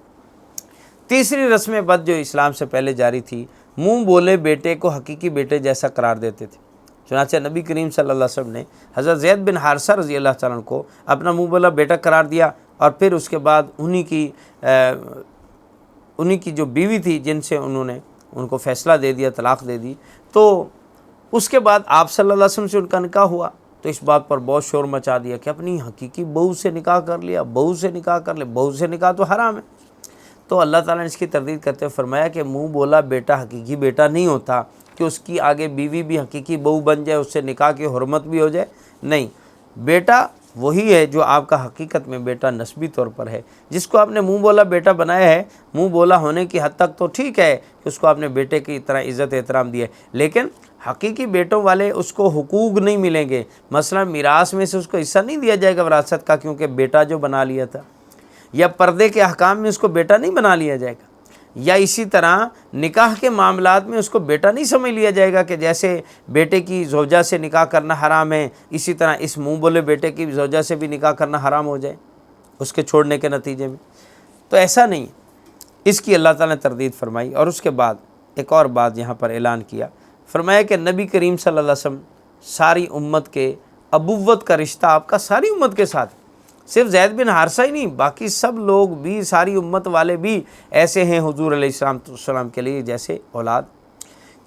تیسری رسم بد جو اسلام سے پہلے جاری تھی، منہ بولے بیٹے کو حقیقی بیٹے جیسا قرار دیتے تھے۔ چنانچہ نبی کریم صلی اللہ علیہ وسلم نے حضرت زید بن حارثہ رضی اللہ تعالیٰ عنہ کو اپنا منہ بولا بیٹا قرار دیا، اور پھر اس کے بعد انہی کی جو بیوی تھی جن سے انہوں نے ان کو فیصلہ دے دیا، طلاق دے دی، تو اس کے بعد آپ صلی اللہ علیہ وسلم سے ان کا نکاح ہوا تو اس بات پر بہت شور مچا دیا کہ اپنی حقیقی بہو سے نکاح کر لیا، بہو سے نکاح کر لیا، بہو سے نکاح تو حرام ہے۔ تو اللہ تعالیٰ نے اس کی تردید کرتے ہوئے فرمایا کہ منہ بولا بیٹا حقیقی بیٹا نہیں ہوتا کہ اس کی آگے بیوی بھی حقیقی بہو بن جائے، اس سے نکاح کی حرمت بھی ہو جائے، نہیں، بیٹا وہی ہے جو آپ کا حقیقت میں بیٹا نسبی طور پر ہے۔ جس کو آپ نے منہ بولا بیٹا بنایا ہے، منہ بولا ہونے کی حد تک تو ٹھیک ہے کہ اس کو آپ نے بیٹے کی طرح عزت احترام دی ہے، لیکن حقیقی بیٹوں والے اس کو حقوق نہیں ملیں گے۔ مثلا میراث میں سے اس کو حصہ نہیں دیا جائے گا وراثت کا، کیونکہ بیٹا جو بنا لیا تھا، یا پردے کے احکام میں اس کو بیٹا نہیں بنا لیا جائے گا، یا اسی طرح نکاح کے معاملات میں اس کو بیٹا نہیں سمجھ لیا جائے گا کہ جیسے بیٹے کی زوجہ سے نکاح کرنا حرام ہے، اسی طرح اس منہ بولے بیٹے کی زوجہ سے بھی نکاح کرنا حرام ہو جائے اس کے چھوڑنے کے نتیجے میں، تو ایسا نہیں۔ اس کی اللہ تعالیٰ نے تردید فرمائی، اور اس کے بعد ایک اور بات یہاں پر اعلان کیا، فرمایا کہ نبی کریم صلی اللہ علیہ وسلم ساری امت کے ابوت کا رشتہ آپ کا ساری امت کے ساتھ، صرف زید بن حارثہ ہی نہیں، باقی سب لوگ بھی، ساری امت والے بھی ایسے ہیں حضور علیہ السلام کے لیے جیسے اولاد،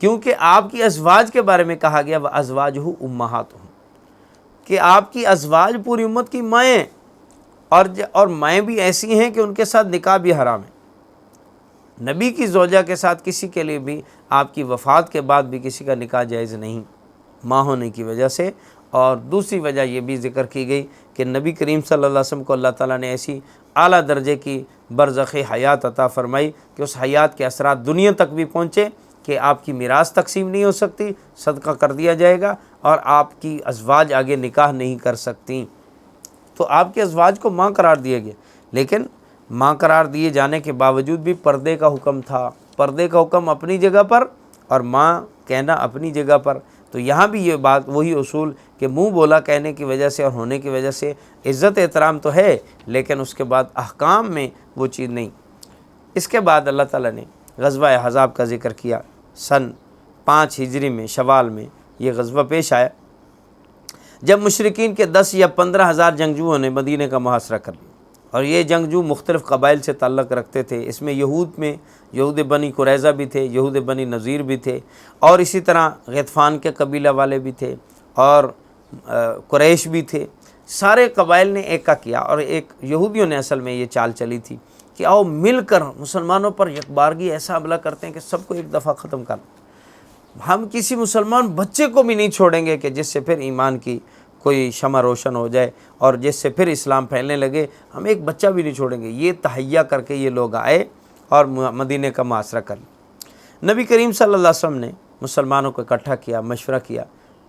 کیونکہ آپ کی ازواج کے بارے میں کہا گیا وَأَزْوَاجُهُ أُمَّهَاتُهُمْ، کہ آپ کی ازواج پوری امت کی مائیں، اور مائیں بھی ایسی ہیں کہ ان کے ساتھ نکاح بھی حرام ہے۔ نبی کی زوجہ کے ساتھ کسی کے لیے بھی آپ کی وفات کے بعد بھی کسی کا نکاح جائز نہیں، ماں ہونے کی وجہ سے۔ اور دوسری وجہ یہ بھی ذکر کی گئی کہ نبی کریم صلی اللہ علیہ وسلم کو اللہ تعالیٰ نے ایسی اعلیٰ درجے کی برزخ حیات عطا فرمائی کہ اس حیات کے اثرات دنیا تک بھی پہنچے، کہ آپ کی میراث تقسیم نہیں ہو سکتی، صدقہ کر دیا جائے گا، اور آپ کی ازواج آگے نکاح نہیں کر سکتی۔ تو آپ کے ازواج کو ماں قرار دیے گئے، لیکن ماں قرار دیے جانے کے باوجود بھی پردے کا حکم تھا، پردے کا حکم اپنی جگہ پر اور ماں کہنا اپنی جگہ پر۔ تو یہاں بھی یہ بات وہی اصول کہ منہ بولا کہنے کی وجہ سے اور ہونے کی وجہ سے عزت احترام تو ہے، لیکن اس کے بعد احکام میں وہ چیز نہیں۔ اس کے بعد اللہ تعالیٰ نے غزوہ احزاب کا ذکر کیا، سن 5 ہجری میں شوال میں یہ غزوہ پیش آیا، جب مشرکین کے 10 یا 15 ہزار جنگجوؤں نے مدینہ کا محاصرہ کر لیا، اور یہ جنگجو مختلف قبائل سے تعلق رکھتے تھے۔ اس میں یہود بنی قریظہ بھی تھے، یہود بنی نذیر بھی تھے، اور اسی طرح غطفان کے قبیلہ والے بھی تھے، اور قریش بھی تھے۔ سارے قبائل نے ایک کا کیا، اور ایک یہودیوں نے اصل میں یہ چال چلی تھی کہ آؤ مل کر مسلمانوں پر یکبارگی ایسا حملہ کرتے ہیں کہ سب کو ایک دفعہ ختم کر، ہم کسی مسلمان بچے کو بھی نہیں چھوڑیں گے کہ جس سے پھر ایمان کی کوئی شمع روشن ہو جائے، اور جس سے پھر اسلام پھیلنے لگے، ہم ایک بچہ بھی نہیں چھوڑیں گے۔ یہ تہیہ کر کے یہ لوگ آئے اور مدینہ کا محاصرہ کر لیا۔ نبی کریم صلی اللہ علیہ وسلم نے مسلمانوں کو اکٹھا کیا، مشورہ کیا،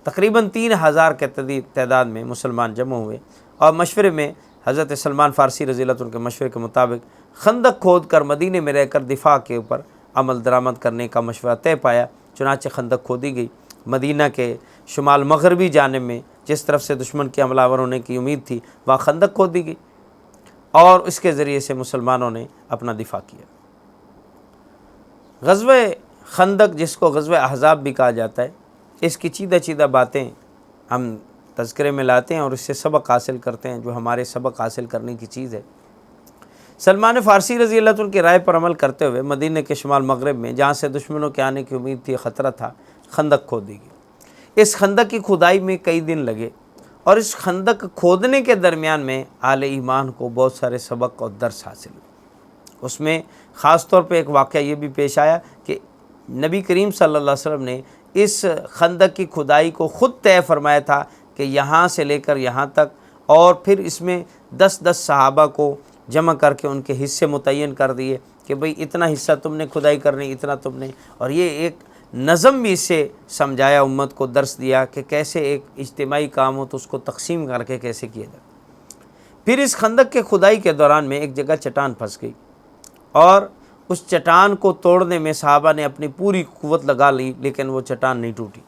تقریباً 3000 کے تعداد میں مسلمان جمع ہوئے، اور مشورے میں حضرت سلمان فارسی رضی اللہ عنہ کے مشورے کے مطابق خندق کھود کر مدینہ میں رہ کر دفاع کے اوپر عمل درآمد کرنے کا مشورہ طے پایا۔ چنانچہ خندق کھودی گئی، مدینہ کے شمال مغربی جانب میں جس طرف سے دشمن کے حملہ آور ہونے کی امید تھی وہاں خندق کھود دی گئی، اور اس کے ذریعے سے مسلمانوں نے اپنا دفاع کیا۔ غزوہ خندق، جس کو غزوہ احزاب بھی کہا جاتا ہے، اس کی چیدہ چیدہ باتیں ہم تذکرے میں لاتے ہیں اور اس سے سبق حاصل کرتے ہیں، جو ہمارے سبق حاصل کرنے کی چیز ہے۔ سلمان فارسی رضی اللہ عنہ کی رائے پر عمل کرتے ہوئے مدینہ کے شمال مغرب میں، جہاں سے دشمنوں کے آنے کی امید تھی، خطرہ تھا، خندق کھود دی گئی۔ اس خندق کی کھدائی میں کئی دن لگے، اور اس خندق کھودنے کے درمیان میں اہل ایمان کو بہت سارے سبق اور درس حاصل ہوئے۔ اس میں خاص طور پہ ایک واقعہ یہ بھی پیش آیا کہ نبی کریم صلی اللہ علیہ وسلم نے اس خندق کی کھدائی کو خود طے فرمایا تھا کہ یہاں سے لے کر یہاں تک، اور پھر اس میں 10 صحابہ کو جمع کر کے ان کے حصے متعین کر دیے کہ بھئی اتنا حصہ تم نے کھدائی کرنی، اتنا تم نے، اور یہ ایک نظم بھی اسے سمجھایا، امت کو درس دیا کہ کیسے ایک اجتماعی کام ہو تو اس کو تقسیم کر کے کیسے کیا جائے۔ پھر اس خندق کے کھدائی کے دوران میں ایک جگہ چٹان پھنس گئی، اور اس چٹان کو توڑنے میں صحابہ نے اپنی پوری قوت لگا لی، لیکن وہ چٹان نہیں ٹوٹی۔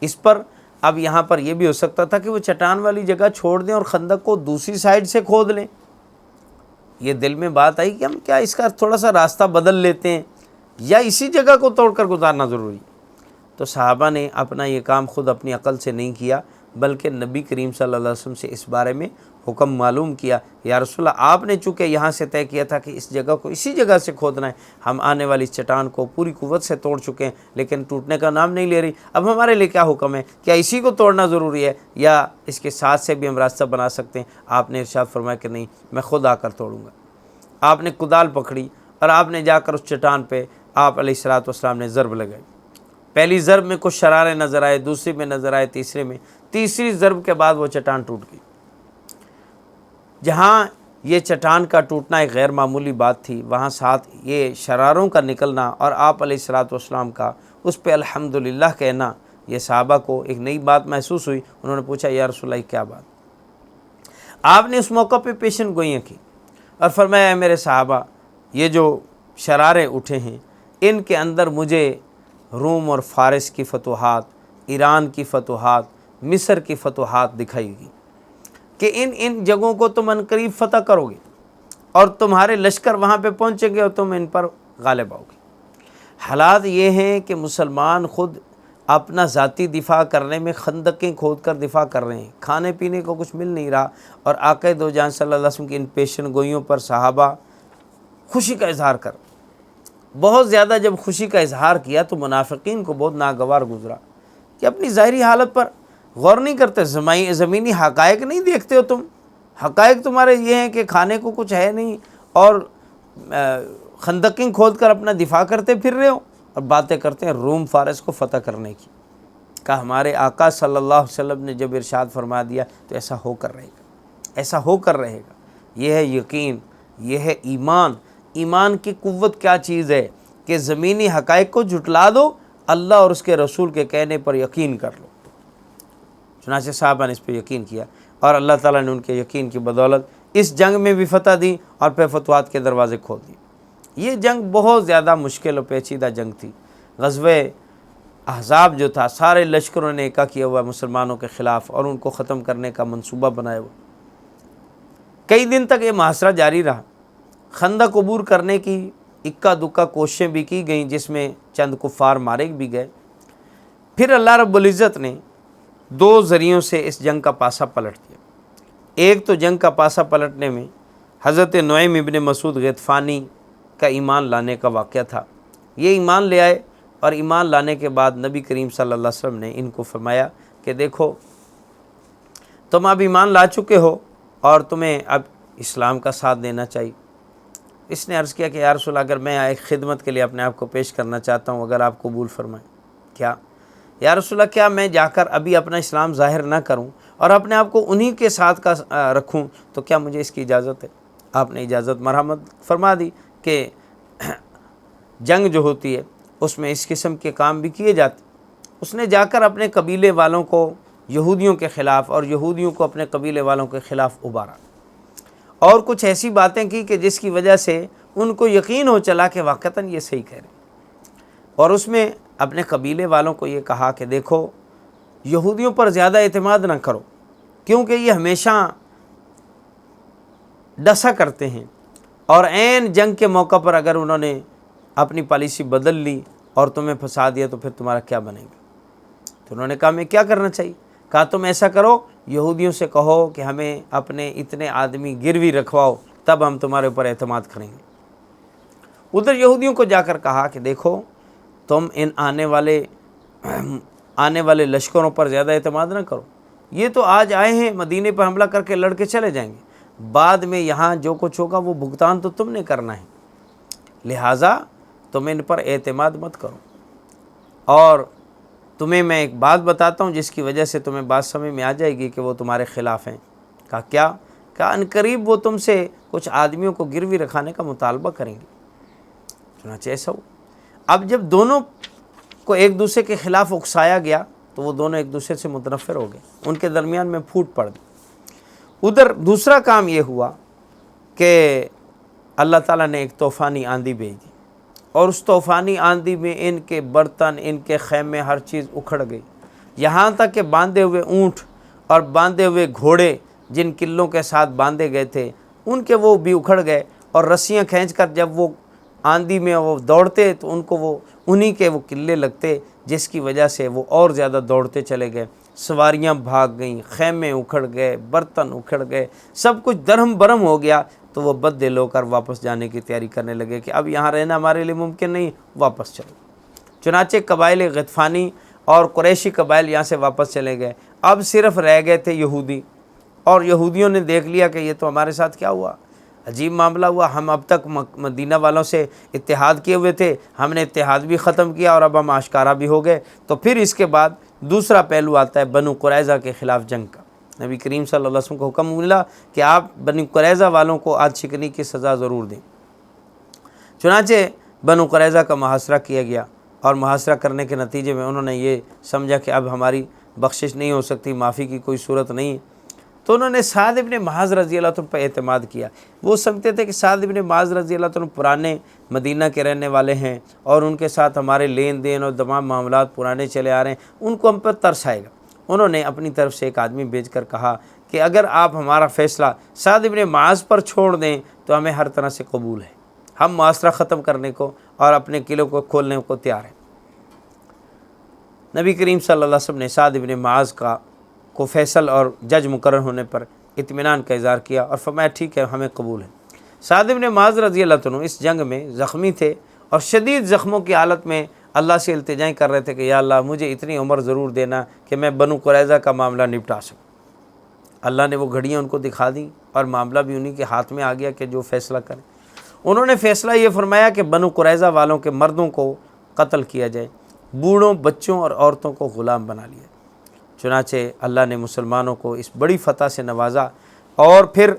اس پر اب یہاں پر یہ بھی ہو سکتا تھا کہ وہ چٹان والی جگہ چھوڑ دیں اور خندق کو دوسری سائڈ سے کھود لیں۔ یہ دل میں بات آئی کہ ہم کیا اس کا تھوڑا سا راستہ بدل لیتے ہیں، یا اسی جگہ کو توڑ کر گزارنا ضروری۔ تو صحابہ نے اپنا یہ کام خود اپنی عقل سے نہیں کیا، بلکہ نبی کریم صلی اللہ علیہ وسلم سے اس بارے میں حکم معلوم کیا، یا رسول اللہ آپ نے چونکہ یہاں سے طے کیا تھا کہ اس جگہ کو اسی جگہ سے کھودنا ہے، ہم آنے والی چٹان کو پوری قوت سے توڑ چکے ہیں لیکن ٹوٹنے کا نام نہیں لے رہی، اب ہمارے لیے کیا حکم ہے؟ کیا اسی کو توڑنا ضروری ہے یا اس کے ساتھ سے بھی ہم راستہ بنا سکتے ہیں؟ آپ نے ارشاد فرمایا کہ نہیں، میں خود آ کر توڑوں گا۔ آپ نے کدال پکڑی اور آپ نے جا کر اس چٹان پہ آپ علیہ الصلوۃ والسلام نے ضرب لگائی۔ پہلی ضرب میں کچھ شرارے نظر آئے، دوسری میں نظر آئے، تیسرے میں، تیسری ضرب کے بعد وہ چٹان ٹوٹ گئی۔ جہاں یہ چٹان کا ٹوٹنا ایک غیر معمولی بات تھی، وہاں ساتھ یہ شراروں کا نکلنا اور آپ علیہ الصلوۃ والسلام کا اس پہ الحمدللہ کہنا، یہ صحابہ کو ایک نئی بات محسوس ہوئی۔ انہوں نے پوچھا یا رسول اللہ کیا بات؟ آپ نے اس موقع پہ پیشن گوئیاں کی اور فرمایا اے میرے صحابہ، یہ جو شرارے اٹھے ہیں ان کے اندر مجھے روم اور فارس کی فتوحات، ایران کی فتوحات، مصر کی فتوحات دکھائی گئی کہ ان جگہوں کو تم عنقریب فتح کرو گے اور تمہارے لشکر وہاں پہ پہنچیں گے اور تم ان پر غالب آؤ گے۔ حالات یہ ہیں کہ مسلمان خود اپنا ذاتی دفاع کرنے میں خندقیں کھود کر دفاع کر رہے ہیں، کھانے پینے کو کچھ مل نہیں رہا، اور آقا دو جہاں صلی اللہ علیہ وسلم کی ان پیشن گوئیوں پر صحابہ خوشی کا اظہار کر، بہت زیادہ جب خوشی کا اظہار کیا تو منافقین کو بہت ناگوار گزرا کہ اپنی ظاہری حالت پر غور نہیں کرتے، زمینی حقائق نہیں دیکھتے ہو تم۔ حقائق تمہارے یہ ہیں کہ کھانے کو کچھ ہے نہیں اور خندقیں کھود کر اپنا دفاع کرتے پھر رہے ہو، اور باتیں کرتے ہیں روم فارس کو فتح کرنے کی۔ کہا ہمارے آقا صلی اللہ علیہ وسلم نے جب ارشاد فرما دیا تو ایسا ہو کر رہے گا، ایسا ہو کر رہے گا۔ یہ ہے یقین، یہ ہے ایمان۔ ایمان کی قوت کیا چیز ہے کہ زمینی حقائق کو جھٹلا دو، اللہ اور اس کے رسول کے کہنے پر یقین کر لو۔ چنانچہ صحابہ نے اس پہ یقین کیا، اور اللہ تعالیٰ نے ان کے یقین کی بدولت اس جنگ میں بھی فتح دی اور پھر فتوحات کے دروازے کھول دیے۔ یہ جنگ بہت زیادہ مشکل و پیچیدہ جنگ تھی۔ غزوہ احزاب جو تھا، سارے لشکروں نے ایکا کیا ہوا مسلمانوں کے خلاف اور ان کو ختم کرنے کا منصوبہ بنایا ہوا۔ کئی دن تک یہ محاصرہ جاری رہا، خندق عبور کرنے کی اکا دکا کوششیں بھی کی گئیں، جس میں چند کفار مارے بھی گئے۔ پھر اللہ رب العزت نے 2 ذریعوں سے اس جنگ کا پاسا پلٹ دیا۔ ایک تو جنگ کا پاسا پلٹنے میں حضرت نعیم ابن مسعود غطفانی کا ایمان لانے کا واقعہ تھا۔ یہ ایمان لے آئے، اور ایمان لانے کے بعد نبی کریم صلی اللہ علیہ وسلم نے ان کو فرمایا کہ دیکھو تم اب ایمان لا چکے ہو اور تمہیں اب اسلام کا ساتھ دینا چاہیے۔ اس نے عرض کیا کہ یا رسول اللہ، اگر میں ایک خدمت کے لیے اپنے آپ کو پیش کرنا چاہتا ہوں، اگر آپ قبول فرمائیں۔ کیا یا رسول اللہ، کیا میں جا کر ابھی اپنا اسلام ظاہر نہ کروں اور اپنے آپ کو انہی کے ساتھ کا رکھوں، تو کیا مجھے اس کی اجازت ہے؟ آپ نے اجازت مرحمت فرما دی کہ جنگ جو ہوتی ہے اس میں اس قسم کے کام بھی کیے جاتے۔ اس نے جا کر اپنے قبیلے والوں کو یہودیوں کے خلاف اور یہودیوں کو اپنے قبیلے والوں کے خلاف ابھارا، اور کچھ ایسی باتیں کی کہ جس کی وجہ سے ان کو یقین ہو چلا کہ واقعتاً یہ صحیح کہہ رہے ہیں۔ اور اس میں اپنے قبیلے والوں کو یہ کہا کہ دیکھو یہودیوں پر زیادہ اعتماد نہ کرو، کیونکہ یہ ہمیشہ ڈسا کرتے ہیں، اور عین جنگ کے موقع پر اگر انہوں نے اپنی پالیسی بدل لی اور تمہیں پھنسا دیا تو پھر تمہارا کیا بنے گا؟ تو انہوں نے کہا ہمیں کیا کرنا چاہیے؟ کہا تم ایسا کرو، یہودیوں سے کہو کہ ہمیں اپنے اتنے آدمی گروی رکھواؤ، تب ہم تمہارے اوپر اعتماد کریں گے۔ ادھر یہودیوں کو جا کر کہا کہ دیکھو تم ان آنے والے لشکروں پر زیادہ اعتماد نہ کرو، یہ تو آج آئے ہیں، مدینے پر حملہ کر کے لڑ کے چلے جائیں گے، بعد میں یہاں جو کچھ ہوگا وہ بھگتان تو تم نے کرنا ہے، لہٰذا تم ان پر اعتماد مت کرو۔ اور تمہیں میں ایک بات بتاتا ہوں جس کی وجہ سے تمہیں بات سمجھ میں آ جائے گی کہ وہ تمہارے خلاف ہیں۔ کہا کیا؟ کہا عنقریب وہ تم سے کچھ آدمیوں کو گروی رکھانے کا مطالبہ کریں گے۔ چنانچہ ایسا ہو۔ اب جب دونوں کو ایک دوسرے کے خلاف اکسایا گیا تو وہ دونوں ایک دوسرے سے متنفر ہو گئے، ان کے درمیان میں پھوٹ پڑ گئی۔ ادھر دوسرا کام یہ ہوا کہ اللہ تعالیٰ نے ایک طوفانی آندھی بھیج دی، اور اس طوفانی آندھی میں ان کے برتن، ان کے خیمے، ہر چیز اکھڑ گئی، یہاں تک کہ باندھے ہوئے اونٹ اور باندھے ہوئے گھوڑے جن قلوں کے ساتھ باندھے گئے تھے ان کے وہ بھی اکھڑ گئے، اور رسیاں کھینچ کر جب وہ آندھی میں وہ دوڑتے تو ان کو وہ انہی کے وہ قلے لگتے، جس کی وجہ سے وہ اور زیادہ دوڑتے چلے گئے، سواریاں بھاگ گئیں، خیمے اکھڑ گئے، برتن اکھڑ گئے، سب کچھ درہم برہم ہو گیا۔ تو وہ بد دل ہو کر واپس جانے کی تیاری کرنے لگے کہ اب یہاں رہنا ہمارے لیے ممکن نہیں، واپس چلو۔ چنانچہ قبائل غطفانی اور قریشی قبائل یہاں سے واپس چلے گئے، اب صرف رہ گئے تھے یہودی، اور یہودیوں نے دیکھ لیا کہ یہ تو ہمارے ساتھ کیا ہوا، عجیب معاملہ ہوا، ہم اب تک مدینہ والوں سے اتحاد کیے ہوئے تھے، ہم نے اتحاد بھی ختم کیا اور اب ہم آشکارا بھی ہو گئے۔ تو پھر اس کے بعد دوسرا پہلو آتا ہے بنو قریظہ کے خلاف جنگ کا۔ نبی کریم صلی اللہ علیہ وسلم کو حکم ملا کہ آپ بنو قریظہ والوں کو آج شکنی کی سزا ضرور دیں۔ چنانچہ بنو قریظہ کا محاصرہ کیا گیا، اور محاصرہ کرنے کے نتیجے میں انہوں نے یہ سمجھا کہ اب ہماری بخشش نہیں ہو سکتی، معافی کی کوئی صورت نہیں ہے، تو انہوں نے سعد ابن معاذ رضی اللہ عنہ پر اعتماد کیا۔ وہ سمجھتے تھے کہ سعد ابن معاذ رضی اللہ عنہ پرانے مدینہ کے رہنے والے ہیں، اور ان کے ساتھ ہمارے لین دین اور تمام معاملات پرانے چلے آ رہے ہیں، ان کو ہم پر ترس آئے گا۔ انہوں نے اپنی طرف سے ایک آدمی بھیج کر کہا کہ اگر آپ ہمارا فیصلہ سعد ابن معاذ پر چھوڑ دیں تو ہمیں ہر طرح سے قبول ہے، ہم معاشرہ ختم کرنے کو اور اپنے قلعوں کو کھولنے کو تیار ہیں۔ نبی کریم صلی اللہ علیہ وسلم نے سعد ابن معاذ کو فیصل اور جج مقرر ہونے پر اطمینان کا اظہار کیا اور فرمایا ٹھیک ہے، ہمیں قبول ہے۔ سعد ابن معاذ رضی اللہ عنہ اس جنگ میں زخمی تھے، اور شدید زخموں کی حالت میں اللہ سے التجائیں کر رہے تھے کہ یا اللہ مجھے اتنی عمر ضرور دینا کہ میں بنو قریظہ کا معاملہ نپٹا سکوں۔ اللہ نے وہ گھڑیاں ان کو دکھا دیں، اور معاملہ بھی انہی کے ہاتھ میں آ گیا کہ جو فیصلہ کریں۔ انہوں نے فیصلہ یہ فرمایا کہ بنو قریظہ والوں کے مردوں کو قتل کیا جائے، بوڑھوں، بچوں اور عورتوں کو غلام بنا لیا۔ چنانچہ اللہ نے مسلمانوں کو اس بڑی فتح سے نوازا، اور پھر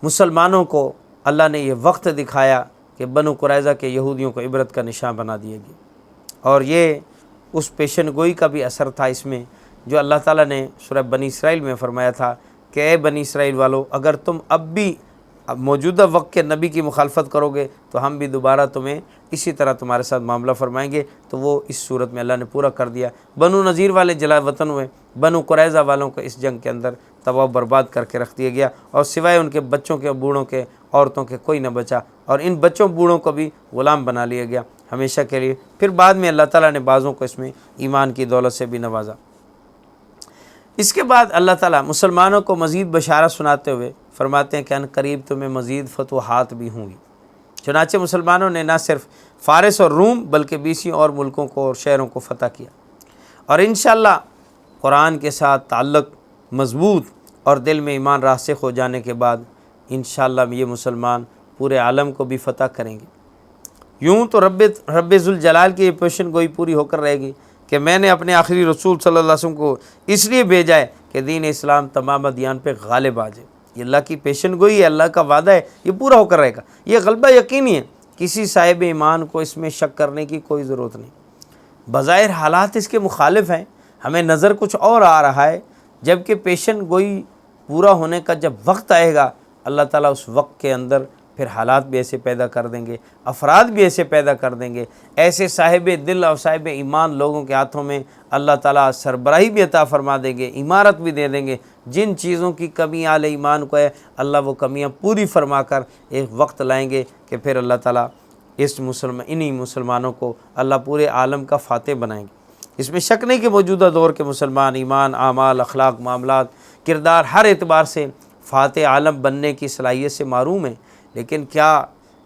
مسلمانوں کو اللہ نے یہ وقت دکھایا کہ بنو قریظہ کے یہودیوں کو عبرت کا نشان بنا دیا گیا، اور یہ اس پیشن گوئی کا بھی اثر تھا اس میں جو اللہ تعالیٰ نے سورہ بنی اسرائیل میں فرمایا تھا کہ اے بنی اسرائیل والو، اگر تم اب بھی موجودہ وقت کے نبی کی مخالفت کرو گے تو ہم بھی دوبارہ تمہیں اسی طرح تمہارے ساتھ معاملہ فرمائیں گے۔ تو وہ اس صورت میں اللہ نے پورا کر دیا۔ بنو نذیر والے جلا وطن ہوئے، بنو قریظہ والوں کو اس جنگ کے اندر تباہ و برباد کر کے رکھ دیا گیا، اور سوائے ان کے بچوں کے، بوڑھوں کے، عورتوں کے کوئی نہ بچا، اور ان بچوں بوڑھوں کو بھی غلام بنا لیا گیا ہمیشہ کے لیے۔ پھر بعد میں اللہ تعالیٰ نے بعضوں کو اس میں ایمان کی دولت سے بھی نوازا۔ اس کے بعد اللہ تعالیٰ مسلمانوں کو مزید بشارت سناتے ہوئے فرماتے ہیں کہ ان قریب تمہیں مزید فتوحات بھی ہوں گی۔ چنانچہ مسلمانوں نے نہ صرف فارس اور روم بلکہ 20 اور ملکوں کو اور شہروں کو فتح کیا، اور انشاءاللہ قرآن کے ساتھ تعلق مضبوط اور دل میں ایمان راسخ ہو جانے کے بعد انشاءاللہ یہ مسلمان پورے عالم کو بھی فتح کریں گے۔ یوں تو رب ذوالجلال کی یہ پیشن گوئی پوری ہو کر رہے گی کہ میں نے اپنے آخری رسول صلی اللہ علیہ وسلم کو اس لیے بھیجا ہے کہ دین اسلام تمام ادیان پہ غالب آ جائے۔ یہ اللہ کی پیشن گوئی ہے، اللہ کا وعدہ ہے، یہ پورا ہو کر رہے گا، یہ غلبہ یقینی ہے، کسی صاحب ایمان کو اس میں شک کرنے کی کوئی ضرورت نہیں۔ بظاہر حالات اس کے مخالف ہیں، ہمیں نظر کچھ اور آ رہا ہے، جبکہ پیشن گوئی پورا ہونے کا جب وقت آئے گا اللہ تعالیٰ اس وقت کے اندر پھر حالات بھی ایسے پیدا کر دیں گے، افراد بھی ایسے پیدا کر دیں گے، ایسے صاحب دل اور صاحب ایمان لوگوں کے ہاتھوں میں اللہ تعالیٰ سربراہی بھی عطا فرما دیں گے، عمارت بھی دے دیں گے۔ جن چیزوں کی کمی اہل ایمان کو ہے، اللہ وہ کمیاں پوری فرما کر ایک وقت لائیں گے کہ پھر اللہ تعالیٰ انہی مسلمانوں کو اللہ پورے عالم کا فاتح بنائیں گے۔ اس میں شک نہیں کہ موجودہ دور کے مسلمان ایمان، اعمال، اخلاق، معاملات، کردار ہر اعتبار سے فاتح عالم بننے کی صلاحیت سے محروم ہیں، لیکن کیا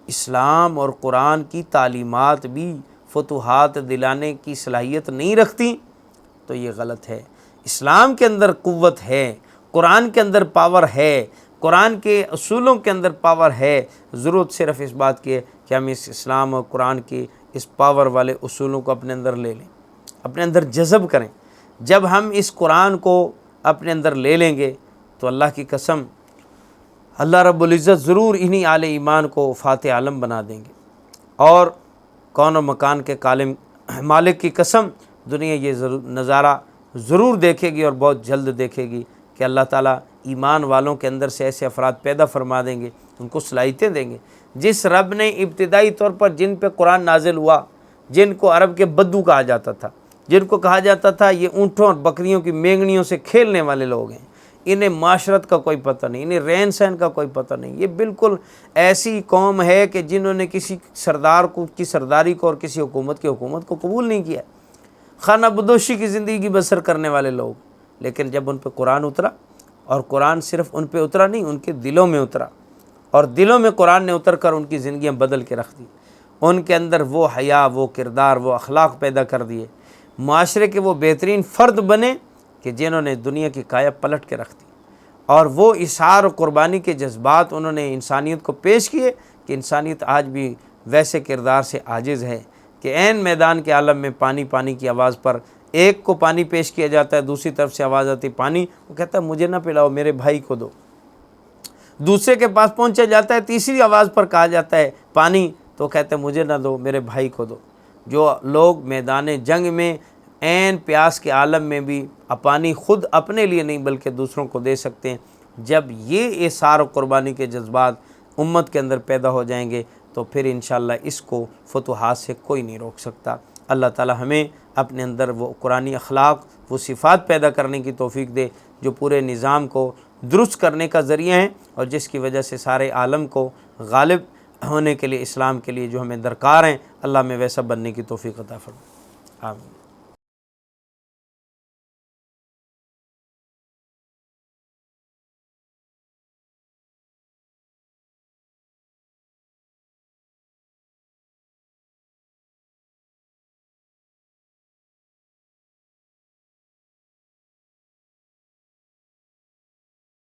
اسلام اور قرآن کی تعلیمات بھی فتوحات دلانے کی صلاحیت نہیں رکھتی؟ تو یہ غلط ہے۔ اسلام کے اندر قوت ہے، قرآن کے اندر پاور ہے، قرآن کے اصولوں کے اندر پاور ہے۔ ضرورت صرف اس بات کی ہے کہ ہم اس اسلام اور قرآن کی اس پاور والے اصولوں کو اپنے اندر لے لیں، اپنے اندر جذب کریں۔ جب ہم اس قرآن کو اپنے اندر لے لیں گے تو اللہ کی قسم اللہ رب العزت ضرور انہی اہل ایمان کو فاتح عالم بنا دیں گے، اور کون و مکان کے مالک کی قسم دنیا یہ نظارہ ضرور دیکھے گی، اور بہت جلد دیکھے گی کہ اللہ تعالیٰ ایمان والوں کے اندر سے ایسے افراد پیدا فرما دیں گے، ان کو صلاحیتیں دیں گے۔ جس رب نے ابتدائی طور پر جن پہ قرآن نازل ہوا، جن کو عرب کے بدو کہا جاتا تھا، جن کو کہا جاتا تھا یہ اونٹوں اور بکریوں کی مینگنیوں سے کھیلنے والے لوگ ہیں، انہیں معاشرت کا کوئی پتہ نہیں، انہیں رہن سہن کا کوئی پتہ نہیں، یہ بالکل ایسی قوم ہے کہ جنہوں نے کسی سردار کی سرداری کو اور کسی حکومت کی حکومت کو قبول نہیں کیا، خانہ بدوشی کی زندگی بسر کرنے والے لوگ۔ لیکن جب ان پہ قرآن اترا، اور قرآن صرف ان پہ اترا نہیں، ان کے دلوں میں اترا، اور دلوں میں قرآن نے اتر کر ان کی زندگیاں بدل کے رکھ دی، ان کے اندر وہ حیا، وہ کردار، وہ اخلاق پیدا کر دیے، معاشرے کے وہ بہترین فرد بنے کہ جنہوں نے دنیا کی کایا پلٹ کے رکھ دی، اور وہ اظہار و قربانی کے جذبات انہوں نے انسانیت کو پیش کیے کہ انسانیت آج بھی ویسے کردار سے عاجز ہے کہ عین میدان کے عالم میں پانی کی آواز پر ایک کو پانی پیش کیا جاتا ہے، دوسری طرف سے آواز آتی پانی، وہ کہتا ہے مجھے نہ پلاؤ، میرے بھائی کو دو۔ دوسرے کے پاس پہنچا جاتا ہے، تیسری آواز پر کہا جاتا ہے پانی، تو وہ کہتے ہیں مجھے نہ دو، میرے بھائی کو دو۔ جو لوگ میدان جنگ میں عین پیاس کے عالم میں بھی پانی خود اپنے لیے نہیں بلکہ دوسروں کو دے سکتے ہیں، جب یہ اظہار و قربانی کے جذبات امت کے اندر پیدا ہو جائیں گے تو پھر انشاءاللہ اس کو فتوحات سے کوئی نہیں روک سکتا۔ اللہ تعالی ہمیں اپنے اندر وہ قرآنی اخلاق، وہ صفات پیدا کرنے کی توفیق دے جو پورے نظام کو درست کرنے کا ذریعہ ہیں، اور جس کی وجہ سے سارے عالم کو غالب ہونے کے لیے، اسلام کے لیے جو ہمیں درکار ہیں، اللہ ہمیں ویسا بننے کی توفیق عطا فرمائے۔ آمین۔